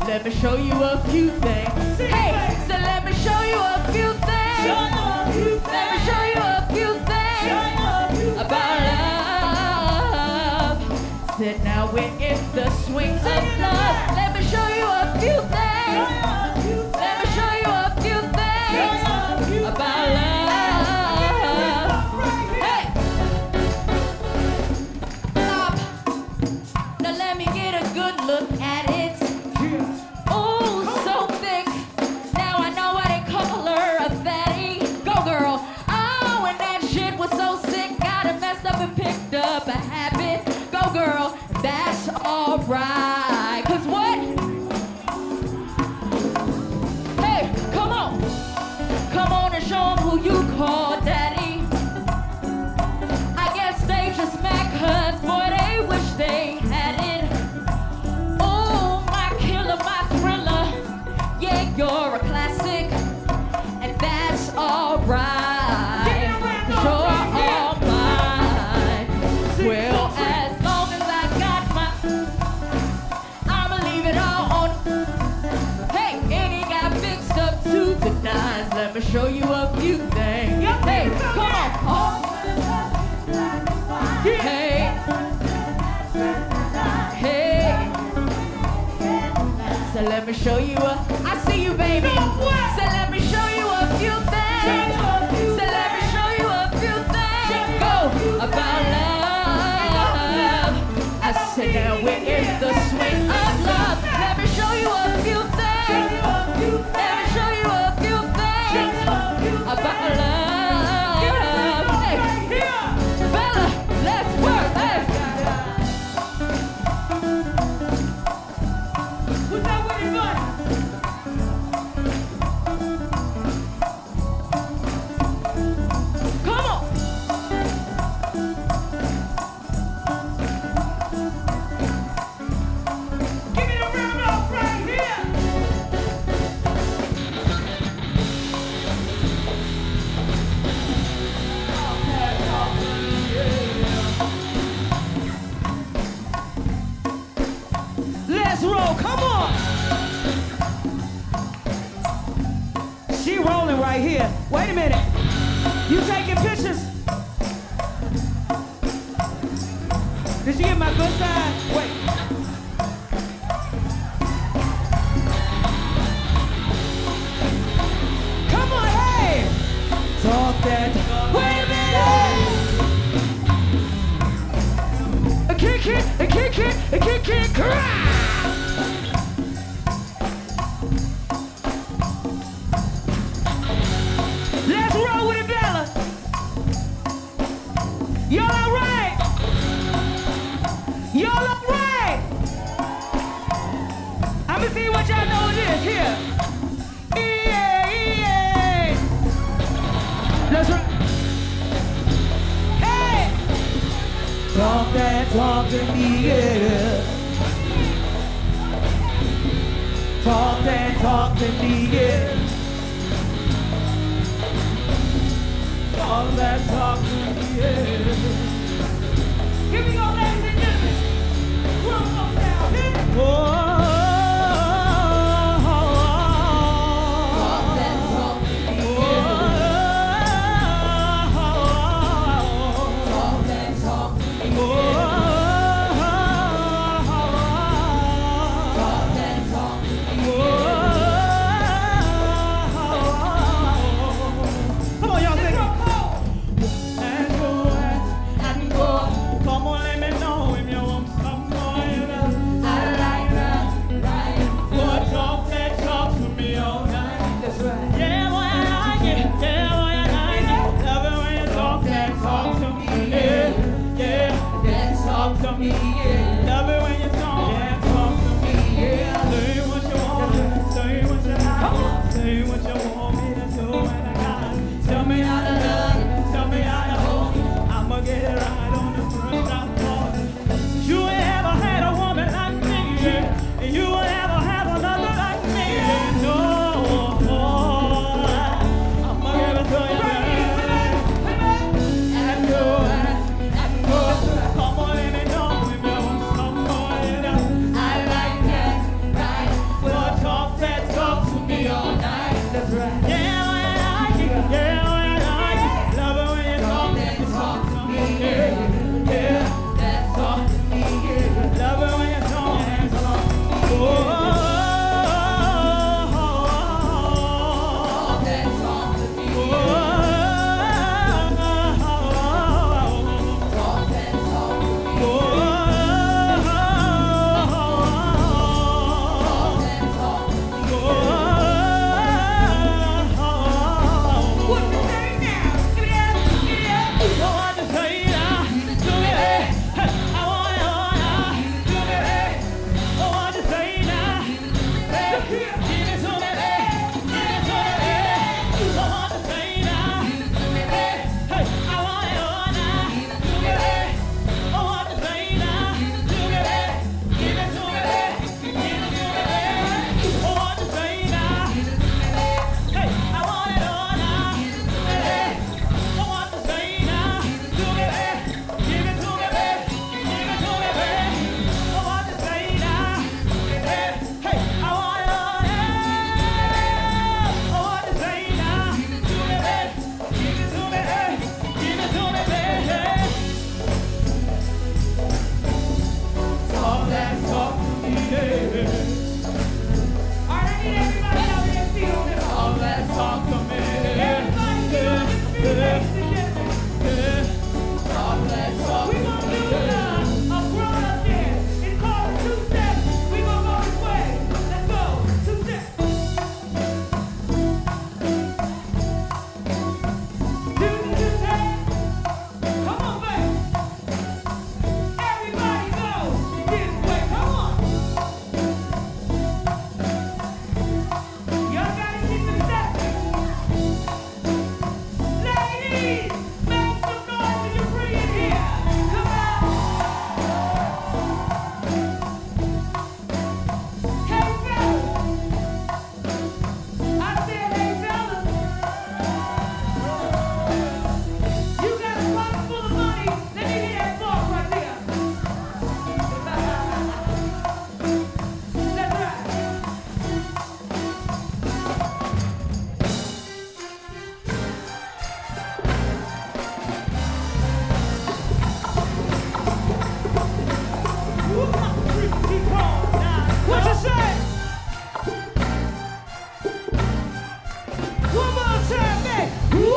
Let me show you a few things. Hey, so let me show you a few things. Let me show you a few things about love. Said now we're in the swing of love. Let me show you a few things. Let me show you a few things about love. Hey! Stop. Now let me get a good look at it. Oh, so thick. Now I know why they call her a fatty. Go girl. Oh, and that shit was so sick. Got it messed up and picked up a habit. Go girl. That's alright. 'Cause what? Hey, come on. Come on and show 'em who you call daddy. I guess they just mad 'cause boy they wish they had it. Oh, my killer, my thriller. Yeah, you're a classic. And that's alright. 'Cause you're all mine. Well, as long as I got my I'ma leave it all on. Hey, and it got fixed up to the nines. Let me show you a few things. Hey, come on. Oh. Hey. Hey. So let me show you I see you, baby. So let me show you a few things. So let me show you a few things. Go about love. I said now we're in the swing of love. Let me show you a few things. Let me show you a few things about love. Hey, Bella, let's work. Hey. What's up with it, bud? Come on. Give me the round off right here. Let's roll, come on. She rolling right here. Wait a minute. You taking pictures? Did she get my good side? Wait. Come on, hey! Talk that. Wait a minute! A kick it, a kick it, a kick it, cry! Let's roll with it, Bella. Y'all all right? Y'all all right? I'ma see what y'all know it is here. Yeah. Let's roll. Hey! Talk that talk to me, yeah. Talk that talk to me, yeah. Talk that talk to me, yeah. Here we go, ladies and gentlemen. Grown-up style, hit it. Whoa. Talk that talk to me,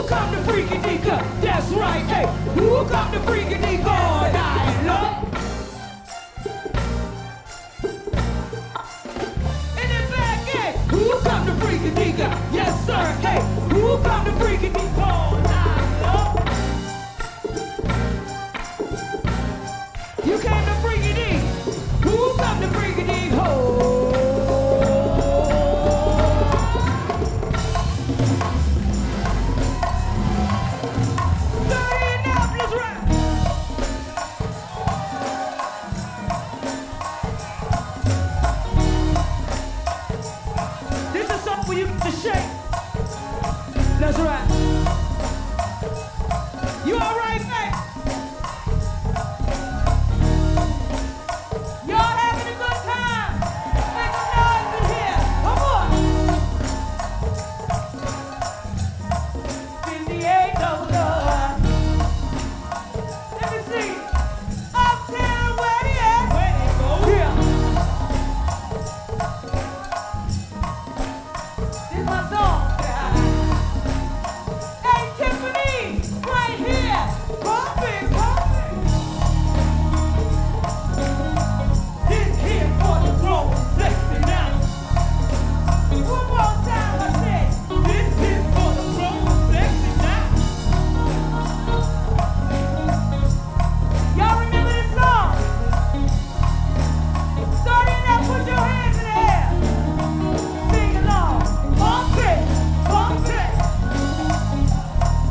come to Freaky-Deaker? That's right, hey. Who come to Freaky-Deaker all night long? In the back, hey. Who come to Freaky-Deaker? Yes, sir, hey. Who come to Freaky-Deaker all night long? You came to Freaky-Deaker. Who come to Freaky-Deaker? Oh. That's right. You all right, man? Y'all having a good time? Make some noise in here. Come on. 58 $. Let me see. Uptown, where they at? Where they go? Yeah. This is my song. Right here, pump it, pump it. This here for the grown sexy now. One more time, I said, this is for the grown sexy now. Y'all remember this song? Starting now, put your hands in the air. Sing along, pump it, pump it.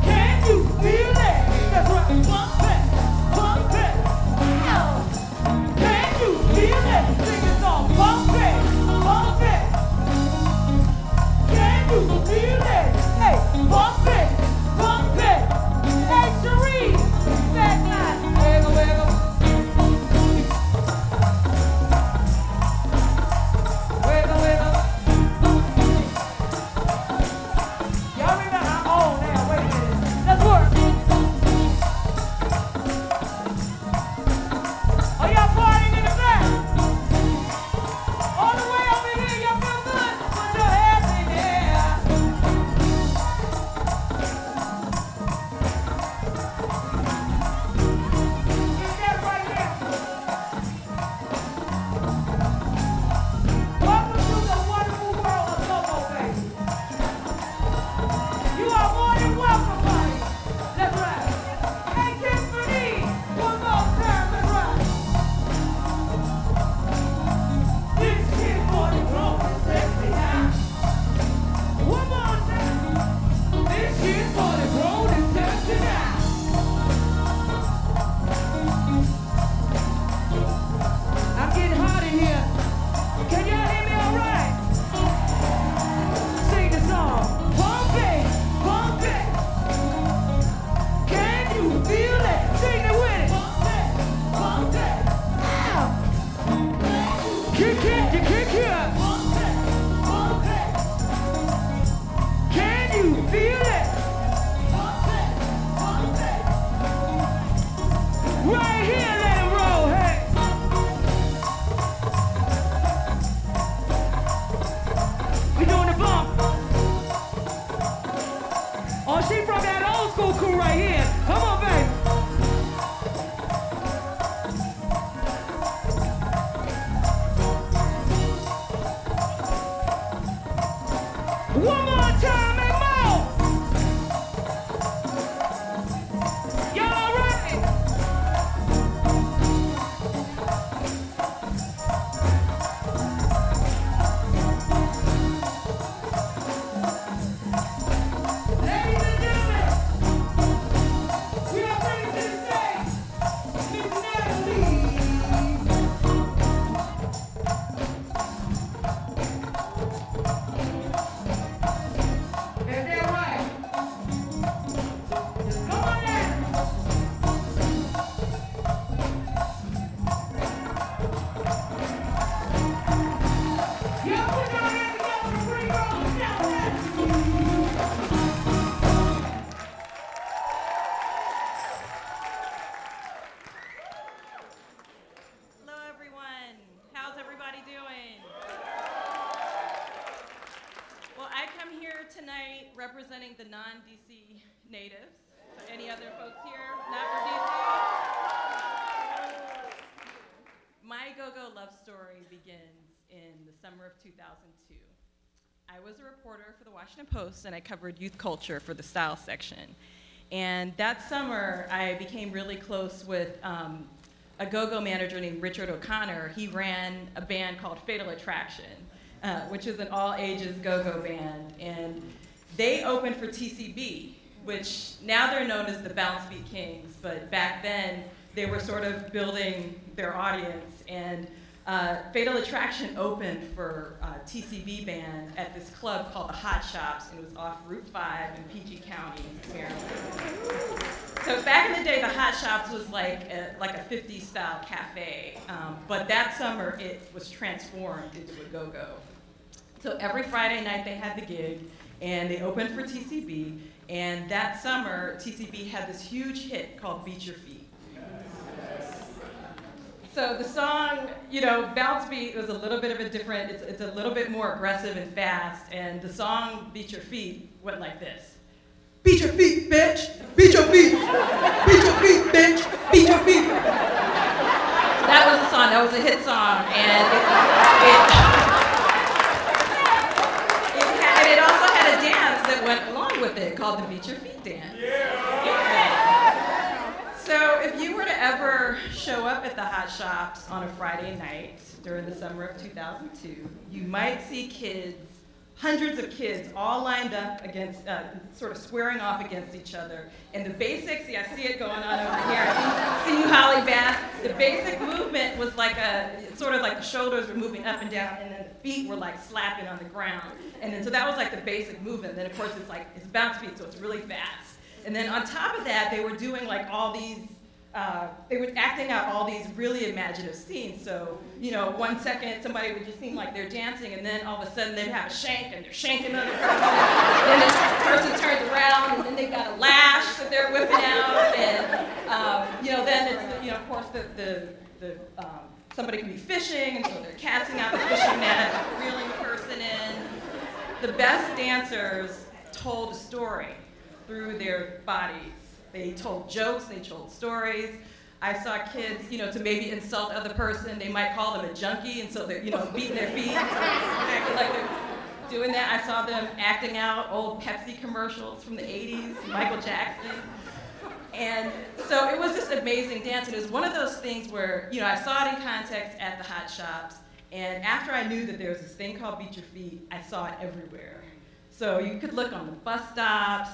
Can you feel it? That's right, pump it, pump it. Ow. Can you feel it? Sing a song, pump it, pump it. Can you feel it? Hey, pump it, pump it. Hey, Cherie, back line, wiggle, wiggle. Wiggle, wiggle. Y'all remember how old now? Wait a minute. Let's work. Are y'all partying in the back? All the way over here, y'all feel good? Put your hands in the air. Get that right there. Welcome to the wonderful world of go-go, baby. You are more than welcome, buddy. That's right. Hey, Tiffany, one more time, that's right. This shit for the grown and sexy now. One more time. This shit for the grown and sexy now. I'm getting hot in here. Can y'all hear me all right? Sing the song. Pump it, pump it. Can you feel it? Sing it with it. Pump it, ow. Kick it, you kick it. Pump it, pump it. Can you feel it? Pump it, pump it. Right here, let it roll, hey. We doing the bump. Oh, she from that old school crew right here. Come on, baby. One more time and more. Y'all all right? Ladies and gentlemen, we the non-DC natives. So any other folks here not from DC? My go-go love story begins in the summer of 2002. I was a reporter for the Washington Post, and I covered youth culture for the style section. And that summer, I became really close with a go-go manager named Richard O'Connor. He ran a band called Fatal Attraction, which is an all-ages go-go band. And they opened for TCB, which now they're known as the Bounce Beat Kings, but back then, they were sort of building their audience. And Fatal Attraction opened for TCB band at this club called the Hot Shops, and it was off Route 5 in PG County, Maryland. So back in the day, the Hot Shops was like a 50s style cafe, but that summer it was transformed into a go-go. So every Friday night they had the gig, and they opened for TCB, and that summer TCB had this huge hit called Beat Your Feet. So the song, you know, Bounce Beat was a little bit of a different, it's a little bit more aggressive and fast, and the song Beat Your Feet went like this. Beat your feet, bitch! Beat your feet! Beat your feet, bitch! Beat your feet! That was the song, that was a hit song, and it also had a dance that went along with it called the Beat Your Feet dance. Yeah. So if you were to ever show up at the Hot Shops on a Friday night during the summer of 2002, you might see kids, hundreds of kids, all lined up against, sort of squaring off against each other. And the basic, see, I see it going on over here. See you, Holly Bass. The basic movement was like sort of like the shoulders were moving up and down, and then the feet were like slapping on the ground. And then, so that was like the basic movement. And then of course it's bounce beat, so it's really fast. And then on top of that, they were doing like all these, they were acting out all these really imaginative scenes. So, you know, 1 second somebody would just seem like they're dancing, and then all of a sudden they'd have a shank and they're shanking another person. Then the person turns around, and then they've got a lash that they're whipping out. And, you know, then it's, you know, of course, somebody can be fishing, and so they're casting out the fishing net, reeling the person in. The best dancers told a story through their bodies. They told jokes, they told stories. I saw kids, you know, to maybe insult the other person, they might call them a junkie, and so they're, you know, beating their feet, acting like they're doing that. I saw them acting out old Pepsi commercials from the 80s, Michael Jackson. And so it was this amazing dance, and it was one of those things where, you know, I saw it in context at the Hot Shops, and after I knew that there was this thing called Beat Your Feet, I saw it everywhere. So you could look on the bus stops,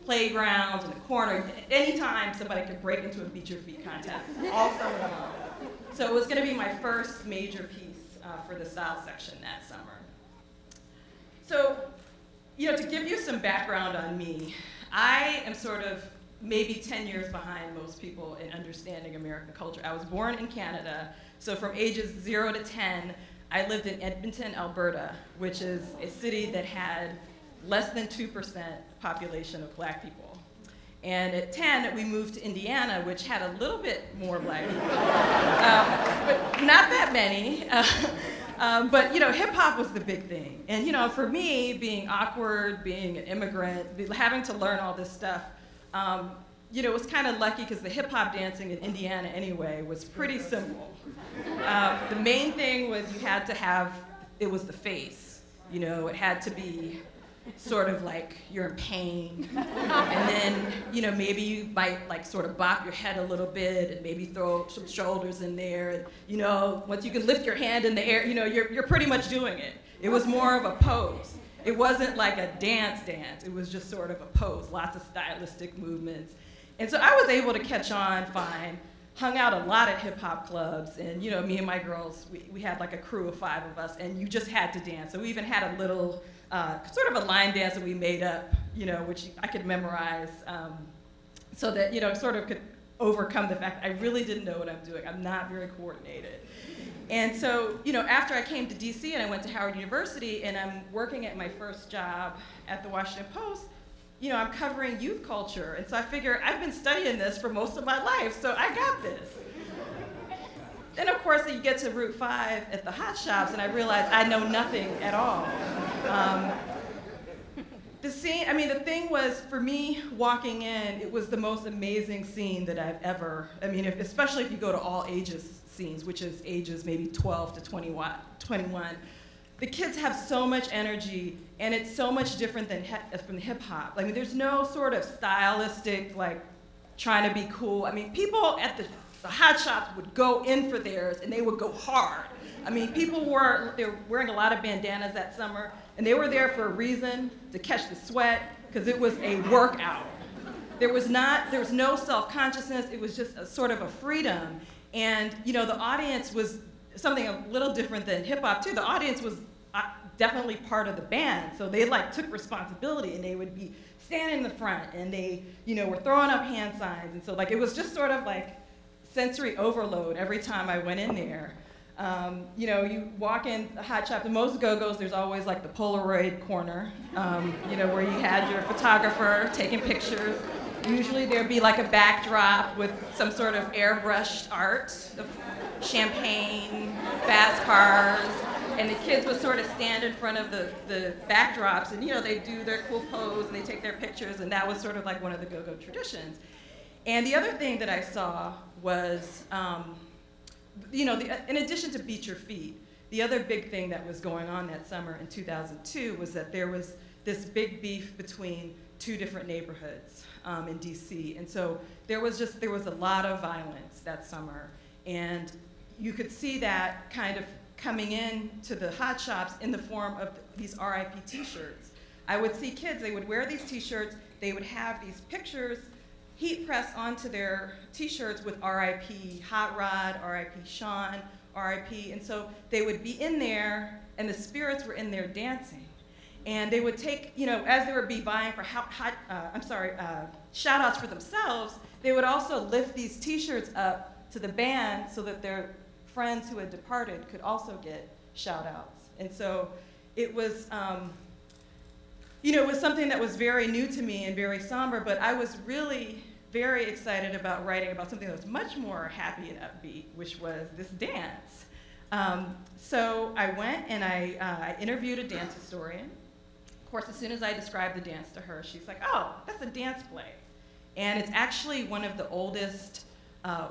playgrounds, in the corner, anytime somebody could break into a Beat Your Feet contest, all summer long. So it was gonna be my first major piece for the style section that summer. So, you know, to give you some background on me, I am sort of maybe 10 years behind most people in understanding American culture. I was born in Canada, so from ages 0 to 10, I lived in Edmonton, Alberta, which is a city that had less than 2% population of black people. And at 10, we moved to Indiana, which had a little bit more black people, but not that many. But you know, hip hop was the big thing. And you know, for me, being awkward, being an immigrant, having to learn all this stuff, you know, it was kind of lucky because the hip hop dancing in Indiana anyway was pretty simple. The main thing was you had to have, it was the face. You know, it had to be sort of like you're in pain, and then, you know, maybe you might like sort of bop your head a little bit and maybe throw some shoulders in there, and you know, once you can lift your hand in the air, you know, you're pretty much doing it. It was more of a pose. It wasn't like a dance, it was just sort of a pose, lots of stylistic movements. And so I was able to catch on fine, hung out a lot at hip hop clubs, and you know, me and my girls, we had like a crew of 5 of us, and you just had to dance. So we even had a little sort of a line dance that we made up, you know, which I could memorize, so that, you know, sort of could overcome the fact that I really didn't know what I'm doing. I'm not very coordinated. And so, you know, after I came to DC and I went to Howard University and I'm working at my first job at the Washington Post, you know, I'm covering youth culture. And so I figure I've been studying this for most of my life, so I got this. Then of course you get to Route 5 at the Hot Shops and I realize I know nothing at all. The scene, I mean, the thing was, for me, walking in, it was the most amazing scene that I've ever, I mean, especially if you go to all ages scenes, which is ages maybe 12 to 21. The kids have so much energy, and it's so much different than from hip hop. I mean, there's no sort of stylistic, like, trying to be cool. I mean, people at the hot shops would go in for theirs, and they would go hard. I mean, they were wearing a lot of bandanas that summer, and they were there for a reason, to catch the sweat, because it was a workout. There was no self-consciousness, it was just a sort of a freedom. And, you know, the audience was something a little different than hip hop too. The audience was definitely part of the band, so they like took responsibility, and they would be standing in the front, and they, you know, were throwing up hand signs, and so like it was just sort of like sensory overload every time I went in there. You know, you walk in the hot shop, and most go-go's, there's always like the Polaroid corner, you know, where you had your photographer taking pictures. Usually there'd be like a backdrop with some sort of airbrushed art of champagne, fast cars, and the kids would sort of stand in front of the backdrops, and you know, they do their cool pose, and they take their pictures, and that was sort of like one of the go-go traditions. And the other thing that I saw was, you know, in addition to Beat Your Feet, the other big thing that was going on that summer in 2002 was that there was this big beef between two different neighborhoods in DC. And so there was a lot of violence that summer. And you could see that kind of coming in to the hot shops in the form of these RIP t-shirts. I would see kids, they would wear these t-shirts, they would have these pictures heat press onto their t-shirts with RIP Hot Rod, RIP Sean, RIP, and so they would be in there, and the spirits were in there dancing. And they would take, you know, as they would be buying for shout outs for themselves, they would also lift these t-shirts up to the band so that their friends who had departed could also get shout outs. And so it was, you know, it was something that was very new to me and very somber, but I was really very excited about writing about something that was much more happy and upbeat, which was this dance. So I went and I interviewed a dance historian. Of course, as soon as I described the dance to her, she's like, oh, that's a dance play. And it's actually one of the oldest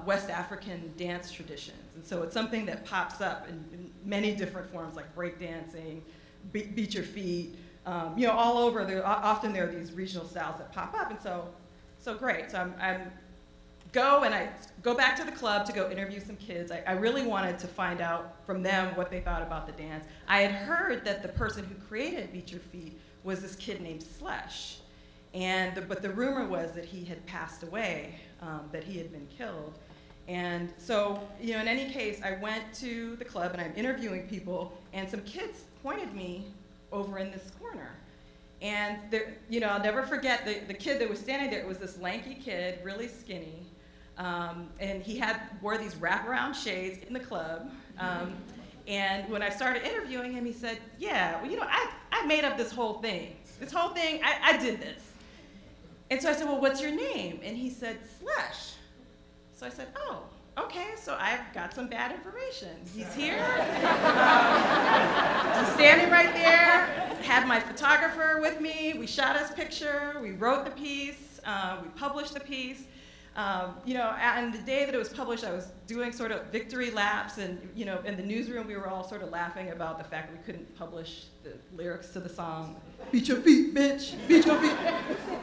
West African dance traditions. And so it's something that pops up in many different forms, like breakdancing, beat your feet, you know, all over. Often there are these regional styles that pop up, and so great. So I go back to the club to go interview some kids. I really wanted to find out from them what they thought about the dance. I had heard that the person who created Beat Your Feet was this kid named Slush, but the rumor was that he had passed away, that he had been killed. And so, you know, in any case, I went to the club and I'm interviewing people, and some kids pointed me over in this corner. And there, you know, I'll never forget the kid that was standing there. It was this lanky kid, really skinny, and he wore these wraparound shades in the club. And when I started interviewing him, he said, yeah, well, you know, I made up this whole thing. I did this. And so I said, well, what's your name? And he said, Slush. So I said, oh, okay, so I've got some bad information. He's here, he's standing right there, had my photographer with me, we shot his picture, we wrote the piece, we published the piece. You know, and the day that it was published, I was doing sort of victory laps, and you know, in the newsroom, we were all sort of laughing about the fact that we couldn't publish the lyrics to the song, beat your feet, bitch, beat your feet.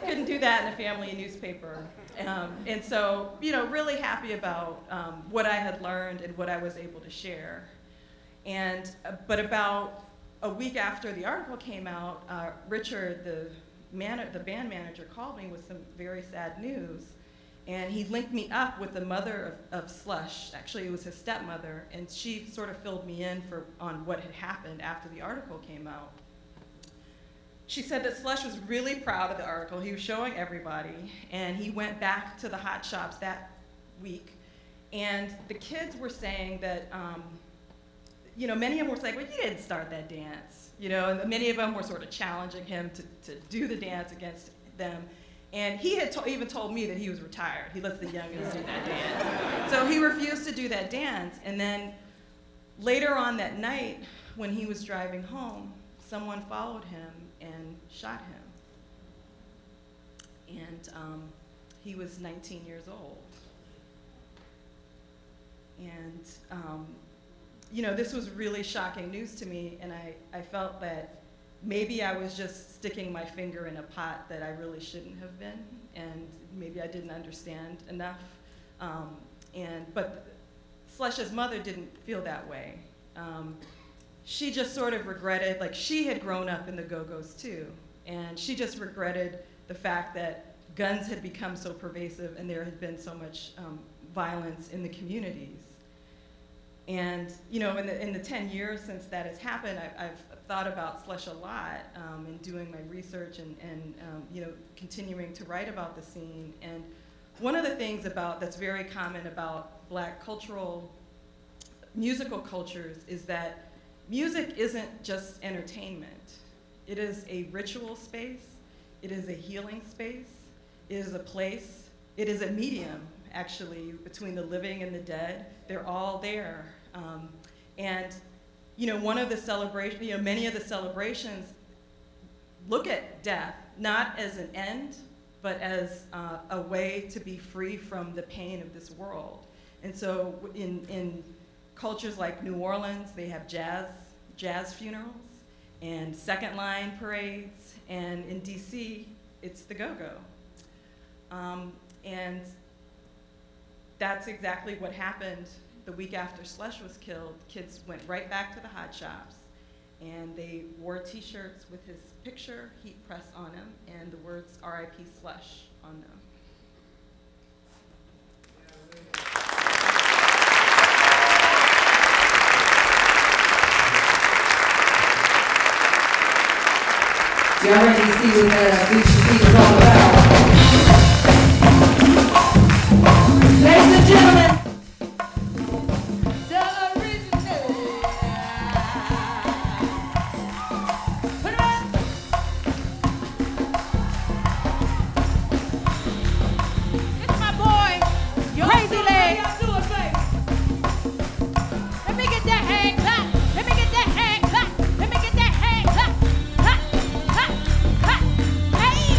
Couldn't do that in a family newspaper. And so, you know, really happy about what I had learned and what I was able to share. And, but about a week after the article came out, Richard, the band manager, called me with some very sad news. And he linked me up with the mother of Slush. Actually, it was his stepmother, and she sort of filled me in on what had happened after the article came out. She said that Slush was really proud of the article. He was showing everybody, and he went back to the hot shops that week. And the kids were saying that, you know, many of them were saying, well, you didn't start that dance. You know, and many of them were sort of challenging him to do the dance against them. And he had even told me that he was retired. He lets the youngins do that dance. So he refused to do that dance. And then later on that night, when he was driving home, someone followed him and shot him. and he was 19 years old. And you know, this was really shocking news to me, and I felt that maybe I was just sticking my finger in a pot that I really shouldn't have been, and maybe I didn't understand enough. But Slesh's mother didn't feel that way. She just sort of regretted, like she had grown up in the Go-Go's too, and she just regretted the fact that guns had become so pervasive and there had been so much violence in the communities. And you know, in the 10 years since that has happened, I've thought about Slesh a lot in doing my research and you know, continuing to write about the scene. And one of the things that's very common about Black musical cultures is that music isn't just entertainment. It is a ritual space, it is a healing space, it is a place, it is a medium, actually, between the living and the dead. They're all there. And you know, one of the celebrations, you know, many of the celebrations look at death not as an end, but as a way to be free from the pain of this world. And so in cultures like New Orleans, they have jazz funerals and second line parades, and in DC, it's the go-go. And that's exactly what happened the week after Slesh was killed. Kids went right back to the hot shops, and they wore t-shirts with his picture heat pressed on them and the words R.I.P. Slesh on them. Y'all ready to see what Beach Street is all about? Ladies and gentlemen, Hey!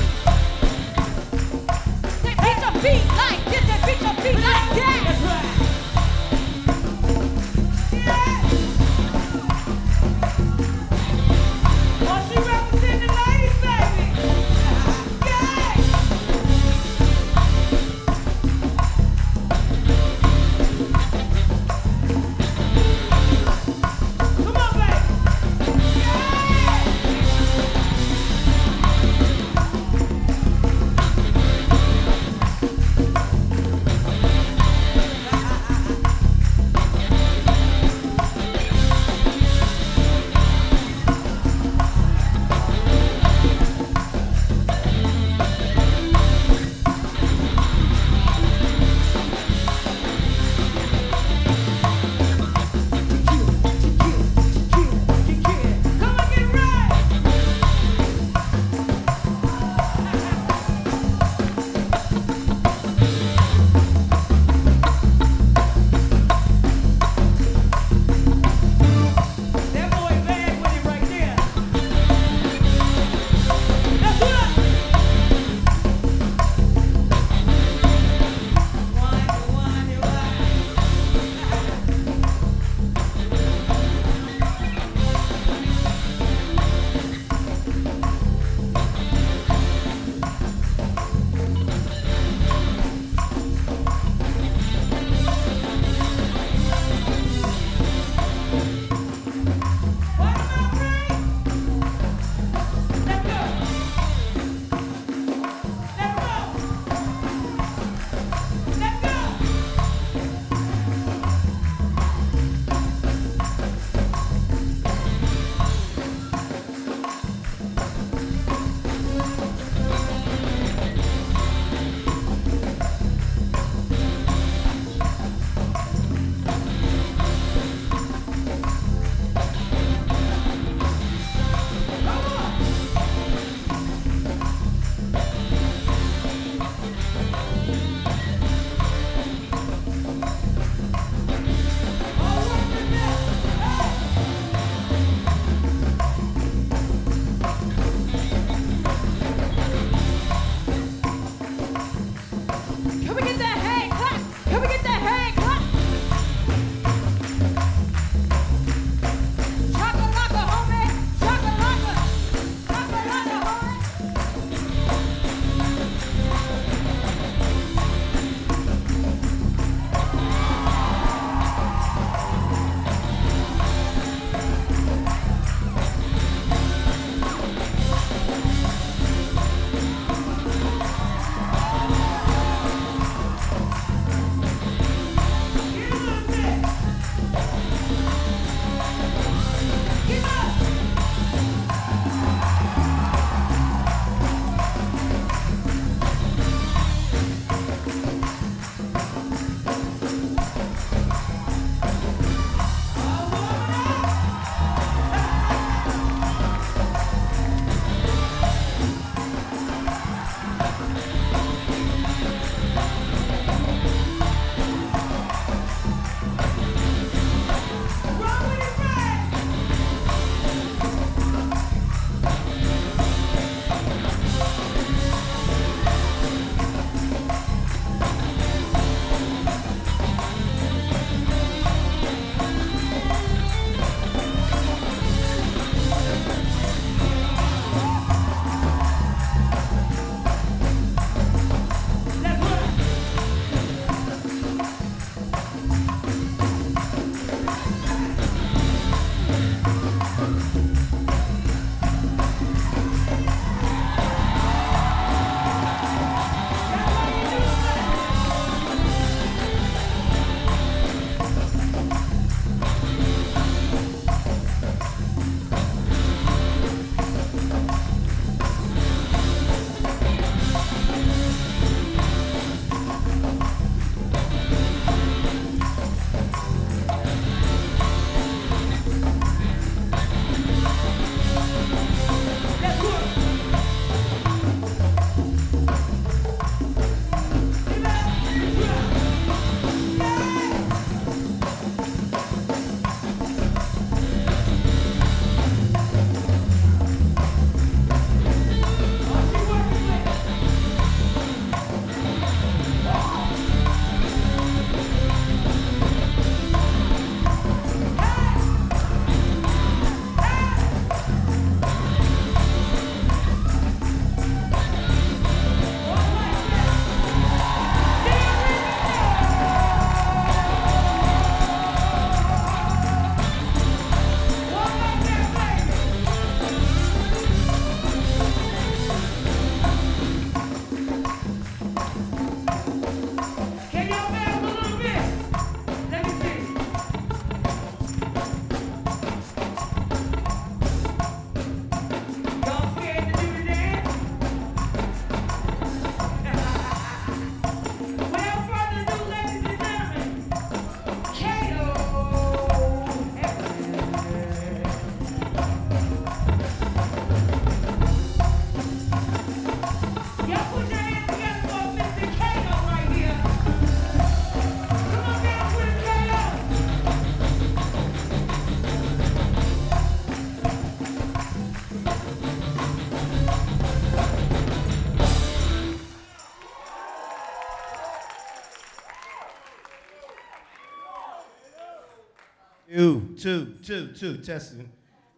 Two.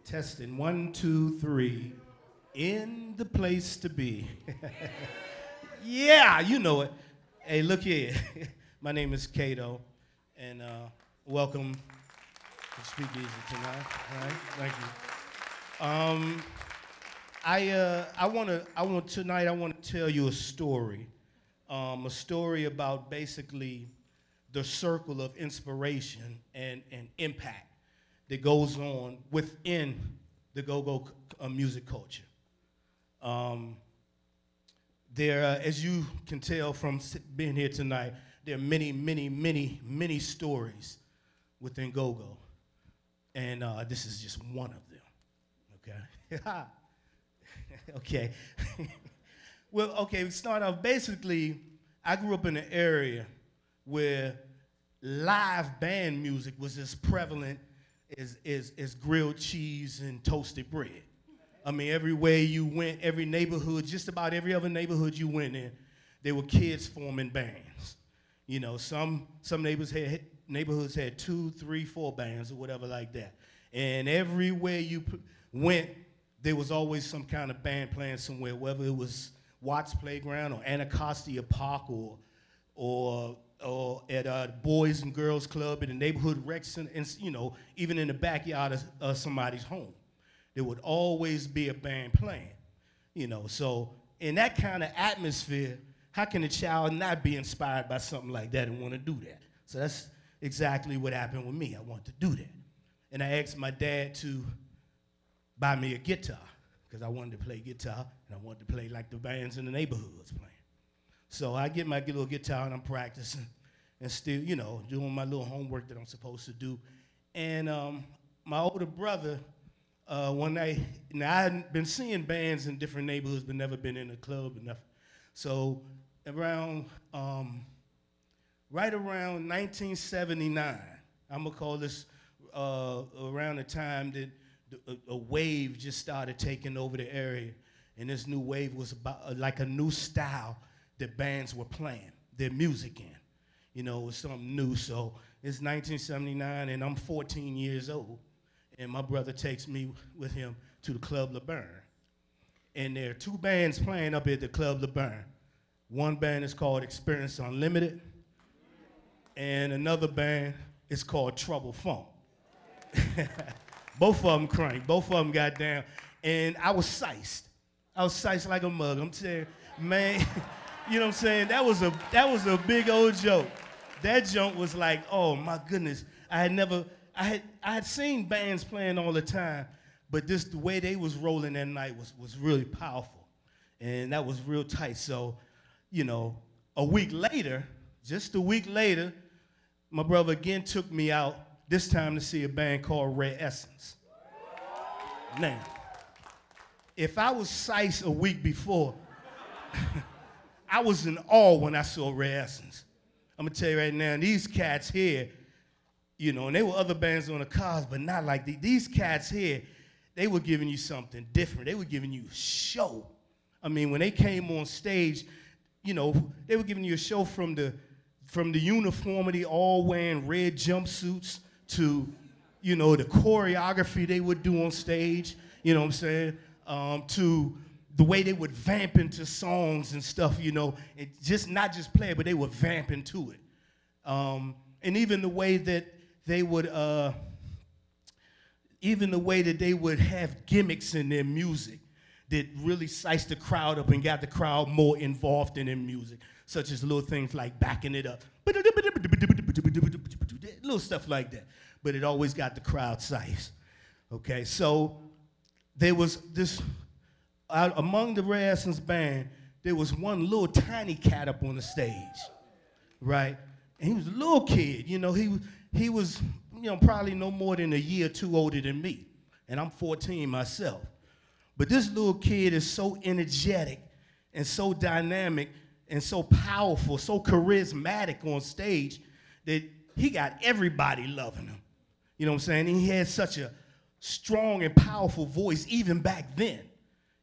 Testing. 1, 2, 3. In the place to be. Yeah, you know it. Hey, look here. My name is Cato, and welcome to Speakeasy tonight. All right, thank you. Tonight I want to tell you a story about basically the circle of inspiration and impact that goes on within the go-go music culture. As you can tell from being here tonight, there are many stories within go-go, and this is just one of them. Okay. Okay. Well, okay, we start off. Basically, I grew up in an area where live band music was as prevalent as grilled cheese and toasted bread. I mean, everywhere you went, every neighborhood, just about every other neighborhood you went in, there were kids forming bands. You know, some neighborhoods had 2, 3, 4 bands or whatever like that. And everywhere you went, there was always some kind of band playing somewhere, whether it was Watts Playground or Anacostia Park or at a Boys and Girls Club in the neighborhood rec center, and you know, even in the backyard of somebody's home. There would always be a band playing, you know. So in that kind of atmosphere, how can a child not be inspired by something like that and want to do that? So that's exactly what happened with me. I wanted to do that. And I asked my dad to buy me a guitar because I wanted to play guitar and I wanted to play like the bands in the neighborhood was playing. So I get my little guitar and I'm practicing and still, you know, doing my little homework that I'm supposed to do. And my older brother, one night, now I hadn't been seeing bands in different neighborhoods, but never been in a club or nothing. So right around 1979, I'm gonna call this around the time that a wave just started taking over the area, and this new wave was about like a new style that bands were playing their music in. You know, it was something new. So it's 1979, and I'm 14 years old. And my brother takes me with him to the Club LeBaron. And there are 2 bands playing up at the Club LeBaron. One band is called Experience Unlimited, and another band is called Trouble Funk. Both of them crank, both of them got down. And I was sized. I was sized like a mug. I'm saying, man, you know what I'm saying? That was a big old joke. That joke was like, oh my goodness. I had seen bands playing all the time, but the way they was rolling that night was really powerful. And that was real tight. So, you know, just a week later, my brother again took me out, this time to see a band called Red Essence. Now, if I was sized a week before, I was in awe when I saw Red Essence. I'm gonna tell you right now, these cats here, you know, and there were other bands on the cars, but not like these cats here, they were giving you something different. They were giving you a show. I mean, when they came on stage, you know, they were giving you a show from the uniformity, all wearing red jumpsuits, to, you know, the choreography they would do on stage, you know what I'm saying, to the way they would vamp into songs and stuff, you know, and not just play it, but they would vamp into it. And even the way that they would have gimmicks in their music that really sized the crowd up and got the crowd more involved in their music, such as little things like backing it up, little stuff like that. But it always got the crowd sized. Okay, so there was this, among the Red Essence band, there was one little tiny cat up on the stage, right? And he was a little kid, you know, he was, you know, probably no more than a year or 2 older than me. And I'm 14 myself. But this little kid is so energetic and so dynamic and so powerful, so charismatic on stage that he got everybody loving him. You know what I'm saying? And he had such a strong and powerful voice even back then.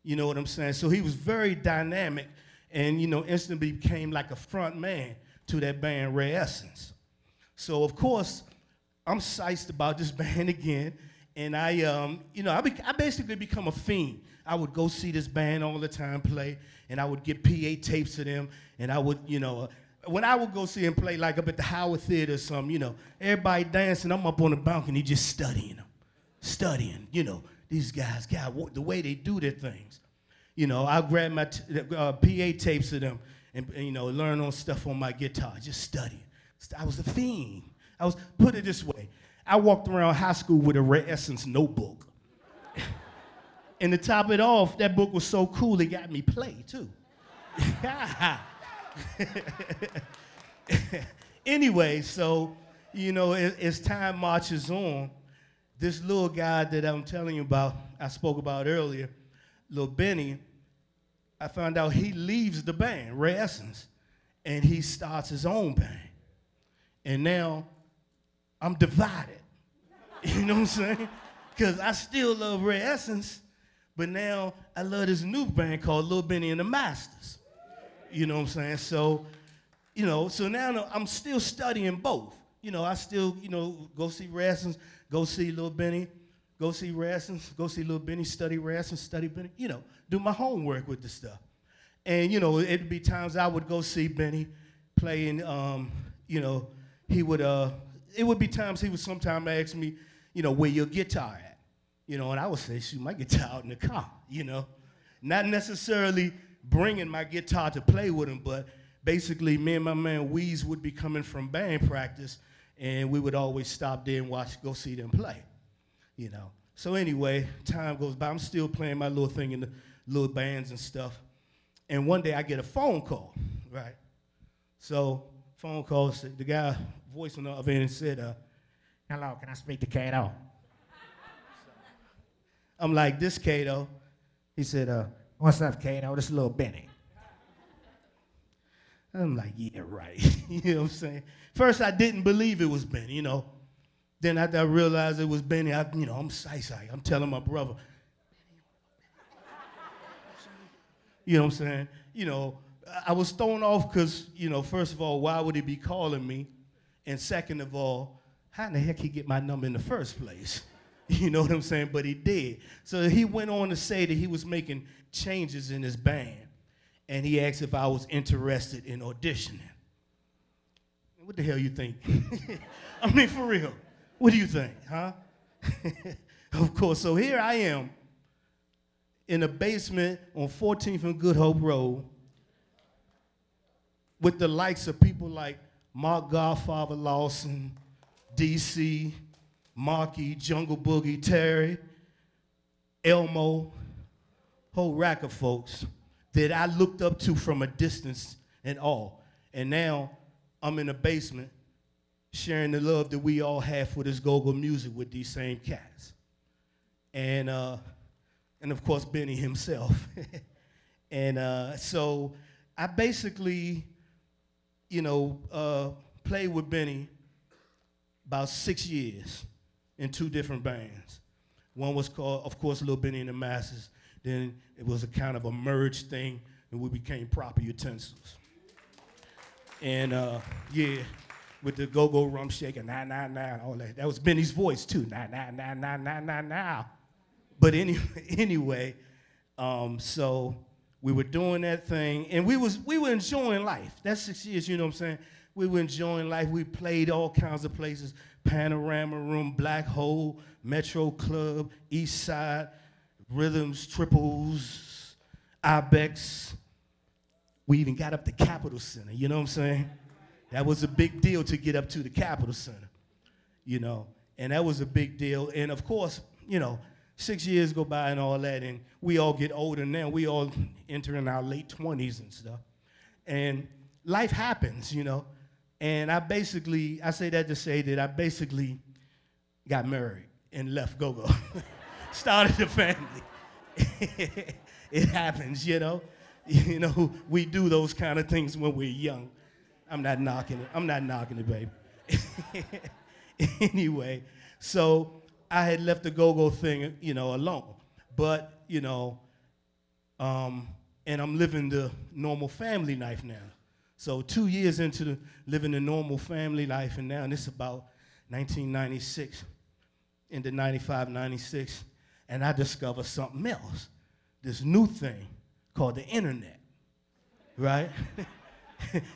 You know what I'm saying? So he was very dynamic and, you know, instantly became like a front man to that band Red Essence. So, of course, I'm psyched about this band again, and I basically become a fiend. I would go see this band all the time play, and I would get PA tapes of them, and I would, when I would go see them play, like up at the Howard Theater or something, everybody dancing, I'm up on the balcony just studying them, these guys, God, the way they do their things. I'll grab my PA tapes of them and learn on stuff on my guitar, just studying. I was a fiend. Put it this way, I walked around high school with a Ray Essence notebook. And to top it off, that book was so cool, it got me play, too. Anyway, so, as time marches on, this little guy that I'm telling you about, I spoke about earlier, little Benny, I found out he leaves the band, Ray Essence, and he starts his own band. And now I'm divided. You know what I'm saying? Because I still love Ray Essence, but now I love this new band called Lil Benny and the Masters. You know what I'm saying? So, so now I'm still studying both. I still, go see Ray Essence, go see Lil Benny, go see Ray Essence, go see Lil Benny, study Ray Essence, study Benny, do my homework with the stuff. And, it'd be times I would go see Benny playing, it would be times he would sometimes ask me, where your guitar at? And I would say, shoot, my guitar out in the car, Not necessarily bringing my guitar to play with him, but basically me and my man Weeze would be coming from band practice, and we would always stop there and go see them play, So anyway, time goes by. I'm still playing my little thing in the little bands and stuff. And one day I get a phone call, right? So phone call, the guy voice on the other end said, hello, can I speak to Kato? I'm like, this Kato? He said, what's up, Kato? This is Lil Benny. I'm like, yeah, right. You know what I'm saying? First, I didn't believe it was Benny, Then after I realized it was Benny, I'm psyched. I'm telling my brother, you know what I'm saying? I was thrown off because, first of all, why would he be calling me? And second of all, how in the heck he get my number in the first place? You know what I'm saying? But he did. So he went on to say that he was making changes in his band. And he asked if I was interested in auditioning. What the hell you think? I mean, for real. What do you think, huh? Of course, so here I am in a basement on 14th and Good Hope Road with the likes of people like Mark Godfather Lawson, DC, Marky, Jungle Boogie, Terry, Elmo, whole rack of folks that I looked up to from a distance and all. And now I'm in the basement sharing the love that we all have for this go-go music with these same cats. And of course, Benny himself. And so I basically, played with Benny about 6 years in 2 different bands. One was called, of course, Lil Benny and the Masters. Then it was a kind of a merged thing, and we became Proper Utensils. And yeah, with the go-go rum shaker, nah, nah, nah, all that. That was Benny's voice too, nah, nah, nah, nah, nah, nah, nah. But anyway, so we were doing that thing, and we were enjoying life. That's 6 years, you know what I'm saying? We were enjoying life. We played all kinds of places, Panorama Room, Black Hole, Metro Club, East Side, Rhythms, Triples, Ibex. We even got up to Capitol Center, you know what I'm saying? That was a big deal to get up to the Capitol Center, and that was a big deal. And of course, 6 years go by and all that, and we all get older now. We all entering our late 20s and stuff. And life happens, And I say that to say that I basically got married and left go-go. Started a family. It happens, we do those kind of things when we're young. I'm not knocking it, babe. Anyway, so I had left the go-go thing, alone. But, and I'm living the normal family life now. So 2 years into living the normal family life, and now it's about 1996 into 95, 96, and I discovered something else, this new thing called the internet, right?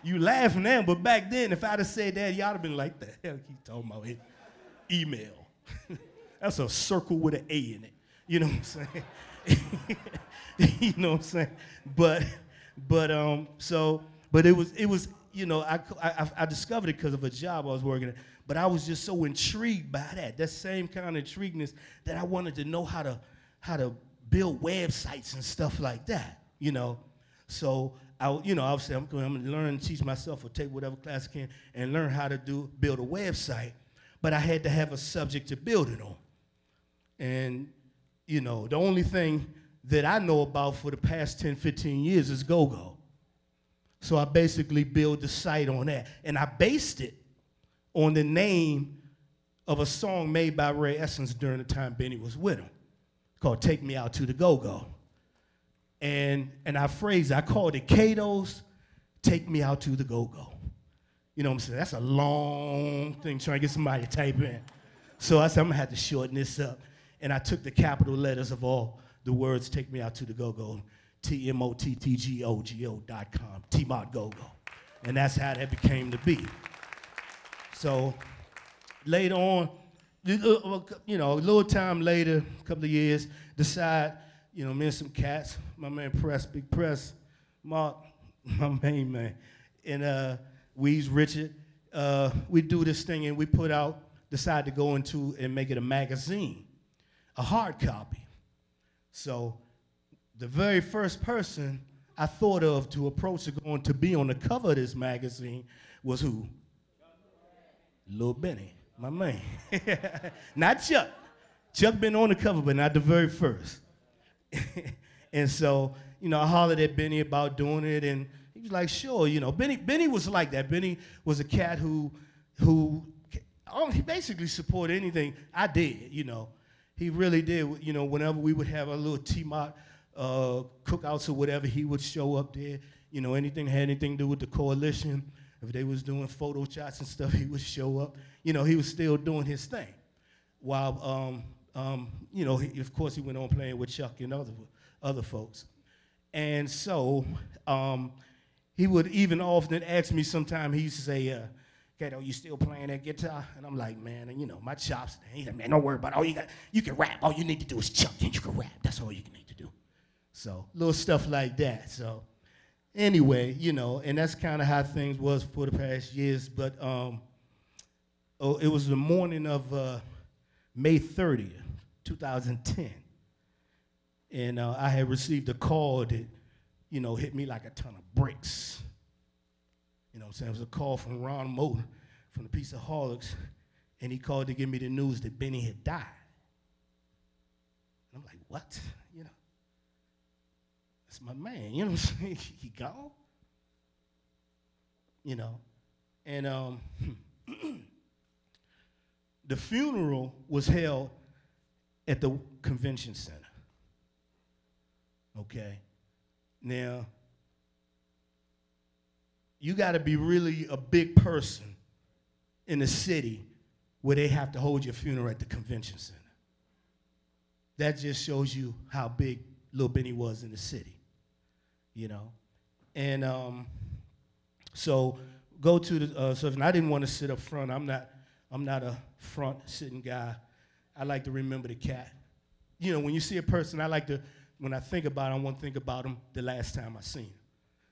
You laugh now, but back then, if I'd have said that, y'all have been like, the hell he talking about it? Email. That's a circle with an A in it. You know what I'm saying? You know what I'm saying? But it was, you know, I discovered it because of a job I was working at. But I was just so intrigued by that same kind of intrigueness that I wanted to know how to build websites and stuff like that, you know. So obviously I'm going to learn and teach myself or take whatever class I can and learn how to build a website. But I had to have a subject to build it on. And, you know, the only thing that I know about for the past 10, 15 years is go-go. So I basically built the site on that. And I based it on the name of a song made by Ray Essence during the time Benny was with him, called Take Me Out to the Go-Go. And I called it Kato's Take Me Out to the Go-Go. You know what I'm saying? That's a long thing trying to get somebody to type in. So I said, I'm gonna have to shorten this up. And I took the capital letters of all the words, Take Me Out to the Go-Go, TMOTTGOGO.com, T-Mot Go-Go. And that's how that became the beat. So later on, you know, a little time later, a couple of years, decide, you know, me and some cats, my man Press, Big Press, Mark, my main man, and Weez Richard, we do this thing and we decide to go into and make it a magazine, a hard copy. So the very first person I thought of to approach going to be on the cover of this magazine was who? Lil Benny, my man. Not Chuck. Chuck been on the cover, but not the very first. And so, you know, I hollered at Benny about doing it, and he was like, sure, you know. Benny was like that. Benny was a cat who he basically supported anything I did, you know. He really did, you know, whenever we would have a little T-Mot cookouts or whatever, he would show up there. You know, anything that had anything to do with the coalition, if they was doing photo shots and stuff, he would show up. You know, he was still doing his thing. While, you know, of course, he went on playing with Chuck and other folks. And so he would even often ask me sometime, he used to say, Kato, you still playing that guitar? And I'm like, man, and you know, my chops. He's like, man, don't worry about it. You can rap. All you need to do is Chuck and you can rap. That's all you need to do. So little stuff like that. So anyway, you know, and that's kind of how things was for the past years. But it was the morning of May 30th, 2010. And I had received a call that, you know, hit me like a ton of bricks. You know what I'm saying? It was a call from Ron Moten from the Pieceaholics, and he called to give me the news that Benny had died. And I'm like, what? You know, that's my man. You know what I'm saying? He gone? You know, and the funeral was held at the convention center. Okay? Now, you got to be really a big person in the city where they have to hold your funeral at the convention center. That just shows you how big Lil Benny was in the city, you know. And so go to the so I didn't want to sit up front. I'm not a front sitting guy. I like to remember the cat. You know, when you see a person, when I think about him, I want to think about him the last time I seen him.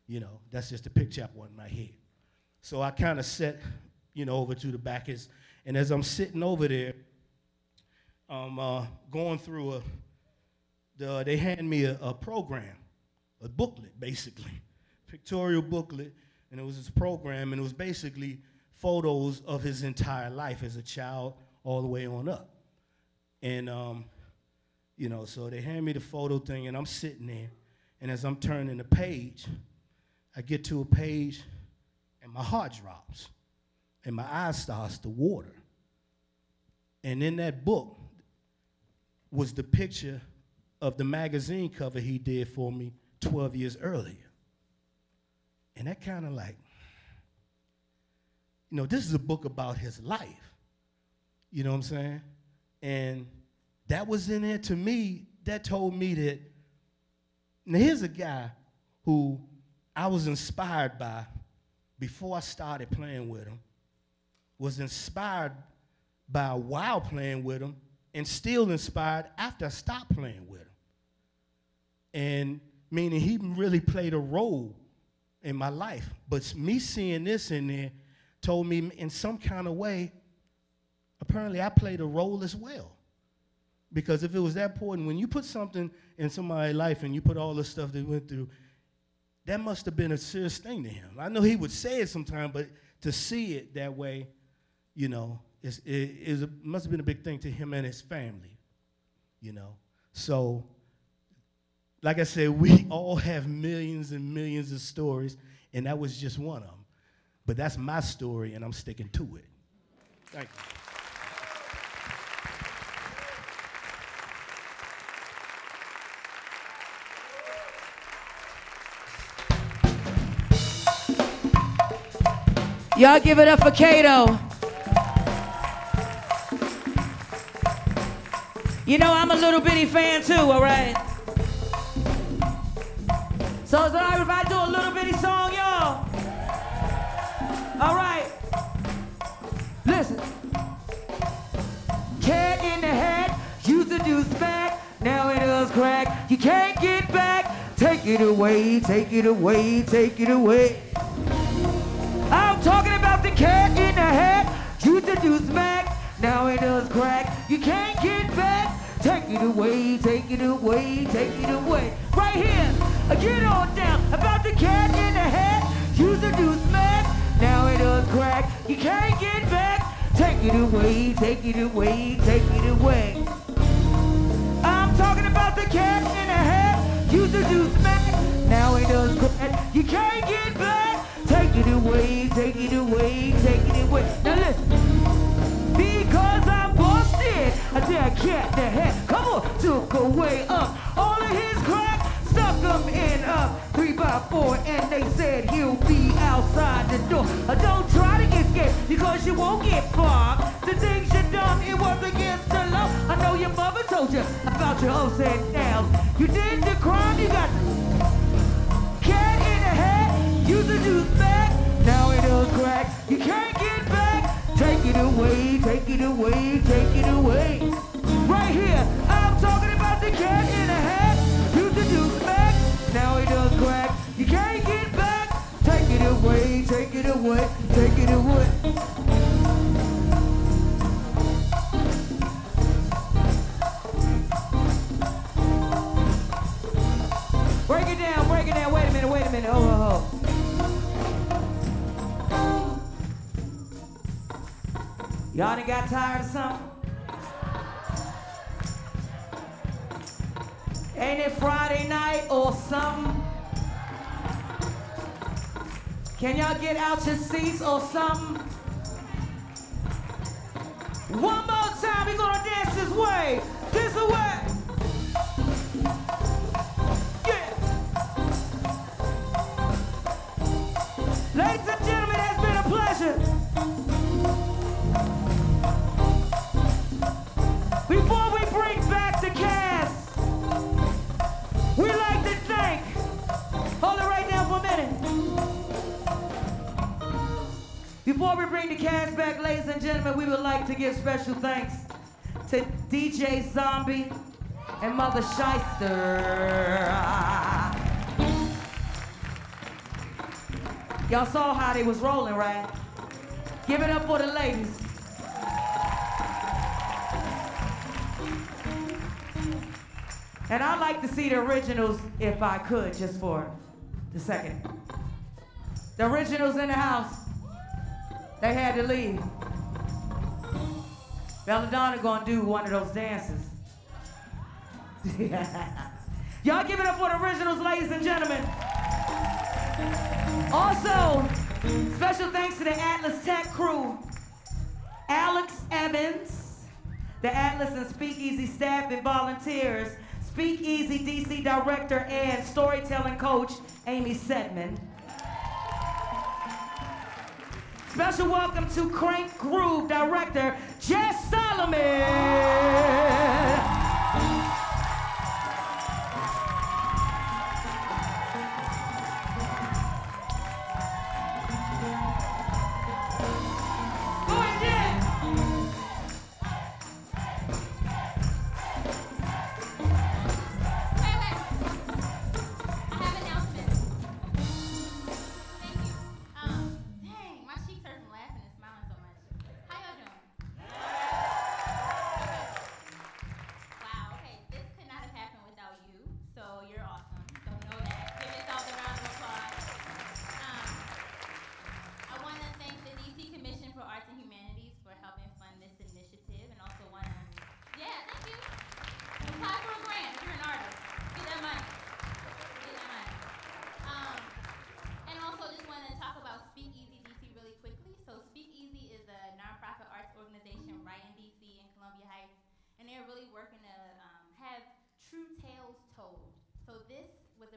You know, that's just the picture I want in my head. So I kind of sat, you know, over to the back. And as I'm sitting over there, going through they hand me a program, a booklet, basically, pictorial booklet, and it was this program, and it was basically photos of his entire life as a child all the way on up. And, you know, so they hand me the photo thing, and I'm sitting there, and as I'm turning the page, I get to a page, and my heart drops, and my eyes starts to water. And in that book was the picture of the magazine cover he did for me 12 years earlier. And that kind of like, you know, this is a book about his life. You know what I'm saying? And that was in there to me, that told me that, now here's a guy who I was inspired by before I started playing with him, was inspired by while playing with him, and still inspired after I stopped playing with him. And meaning he really played a role in my life. But me seeing this in there told me in some kind of way, apparently I played a role as well. Because if it was that important, when you put something in somebody's life and you put all the stuff they went through, that must have been a serious thing to him. I know he would say it sometimes, but to see it that way, you know, it must have been a big thing to him and his family, you know. So, like I said, we all have millions and millions of stories, and that was just one of them. But that's my story, and I'm sticking to it. Thank you. Y'all give it up for Kato. You know, I'm a little bitty fan too, all right? So is it all right if I do a little bitty song, y'all? All right. Listen. Cat in the hat, used to do smack, now it does crack. You can't get back. Take it away, take it away, take it away. I'm talking about the cat in the hat, used to do smack, now it does crack. You can't get back. Take it away, take it away, take it away. Right here, get on down about the cat in the hat. Used to do smack, now it does crack. You can't get back. Take it away, take it away, take it away. I'm talking about the cat in the hat. Used to do smack, now it does crack. You can't get back. Take it away, take it away, take it away. Now listen, because I'm busted, I did a cat in the hat. Come on, took away all of his crack, stuck him in a 3x4, and they said he'll be outside the door. Don't try to get scared because you won't get far. The things you done, it was against the law. I know your mother told you about your ups and downs. You did the crime, you got cat in the hat. Used to do smack, now it does crack. You can't get back. Take it away, take it away, take it away. Right here, I'm talking about the cat in the hat. Used to do smack, now it does crack. You can't get back. Take it away, take it away, take it away. Break it down, break it down. Wait a minute, wait a minute. Oh. Y'all done got tired of something? Ain't it Friday night or something? Can y'all get out your seats or something? One more time, we're gonna dance this way, this way. Yeah. Ladies and gentlemen, it's been a pleasure. Before we bring back the cast, we like to thank, hold it right now for a minute. Before we bring the cast back, ladies and gentlemen, we would like to give special thanks to DJ Zombie and Mother Shyster. Y'all saw how they was rolling, right? Give it up for the ladies. And I'd like to see the originals if I could, just for the second. The originals in the house, they had to leave. Belladonna gonna do one of those dances. Y'all give it up for the originals, ladies and gentlemen. Also, special thanks to the Atlas Tech crew. Alex Evans, the Atlas and Speakeasy staff and volunteers, SpeakeasyDC director and storytelling coach, Amy Sedman. Special welcome to Crank Groove director, Jess Solomon.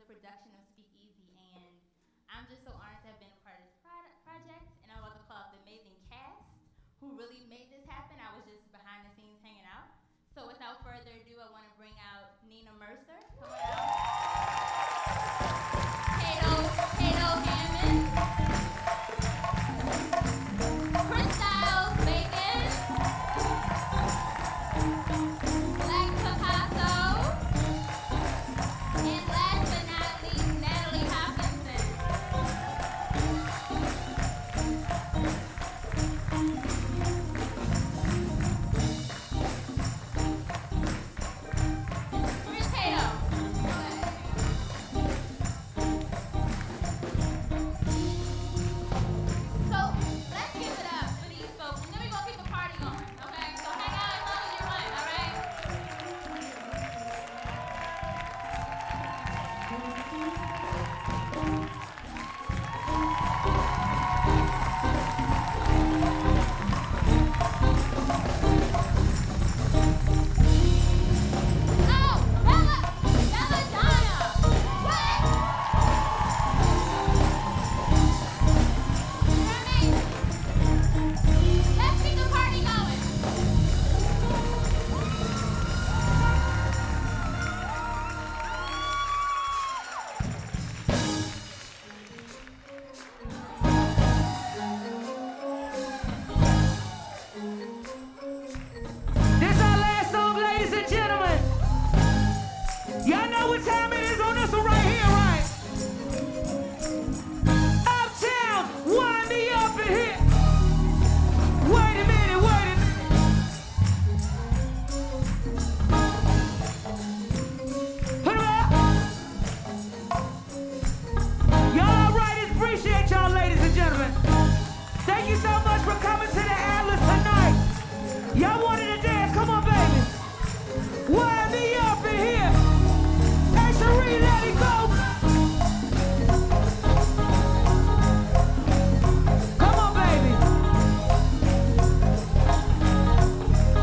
Production of Speakeasy, and I'm just so honored to have been a part of this project, and I want to call out the amazing cast who really made this happen. I was just behind the scenes hanging out. So without further ado, I want to bring out Nina Mercer. Come on out. Kato Hammond. Chris Styles Bacon. Black Picasso. And last but not least, Natalie Hopkinson. Where's Kato? So let's give it up for these folks, and then we're gonna keep the party going, okay? So hang out as long as you want, all right? Oh, Belladonna! What? Remy, let's keep the party going. This our last song, ladies and gentlemen. Y'all know what time it is on this one right here, right? Uptown, wind me up in here. Wait a minute, wait a minute. Put 'em up. Y'all all right? Appreciate y'all, ladies and gentlemen. Thank you so much for coming to the Atlas tonight. Y'all wanted to dance? Come on, baby. Wind me up in here. Hey, Cherie, let it go. Come on, baby.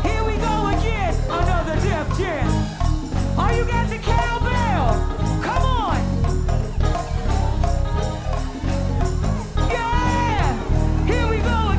Here we go again. Another Def Jam. Oh, you got the cowbell. Come on. Yeah. Here we go again.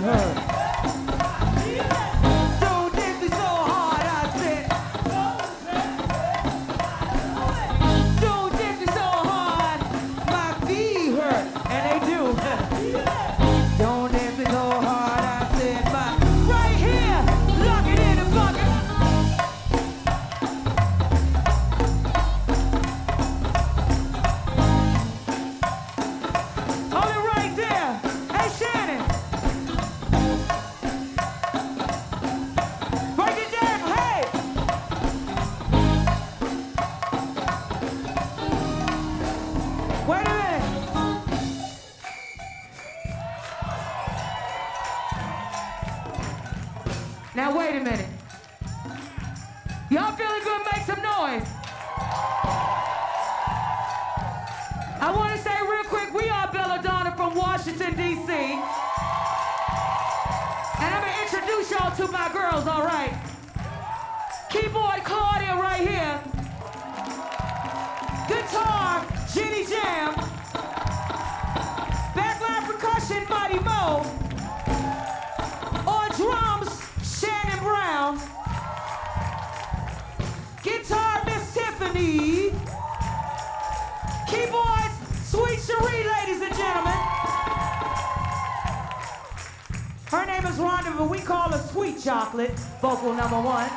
hurt. Don't dip me so hard, I said. Don't dip me so hard, my feet hurt, and they do. Don't dip me so hard, I said, my right here, lock it in the bucket. Hold it right there. Hey, Shannon. Break it down, hey. Wait a minute. Now wait a minute. Y'all feeling good? Make some noise. I want to say real quick, we are Belladonna from Washington, D.C. And I'm going to introduce y'all to my girls, all right? Keyboard Claudia right here. Guitar, Jenny Jam. Backline percussion, Mighty Mo. On drums, Shannon Brown. Guitar, Miss Tiffany. Keyboards, Sweet Cherie, ladies and gentlemen. Her name is Rhonda, but we call her Sweet Chocolate, vocal number 1.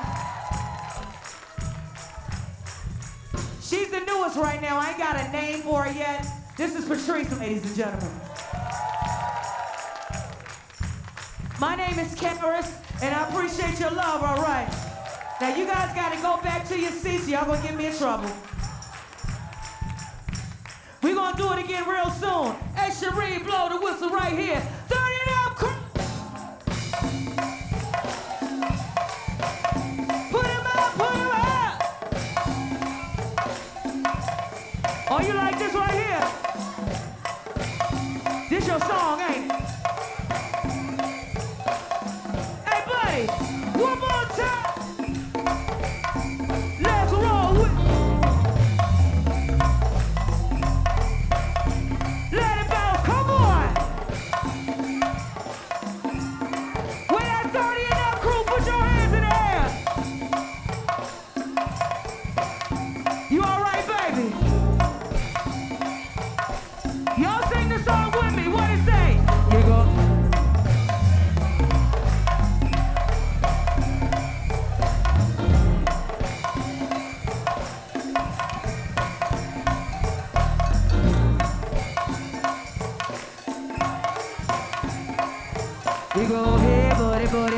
She's the newest right now. I ain't got a name for her yet. This is Patrice, ladies and gentlemen. My name is Karis, and I appreciate your love, all right? Now you guys gotta go back to your seats. Y'all gonna get me in trouble. We're gonna do it again real soon. Hey, Cherie, blow the whistle right here. 30 it up, put him up, put him up. Oh, you like this right here? This your song, ain't it? Hey, buddy, one more time. Let's roll with. Let it bounce, come on! With that 30 and up crew, put your hands in the air! You alright, baby? Y'all sing the song with me, what it say? You go. We go, hey, buddy, buddy,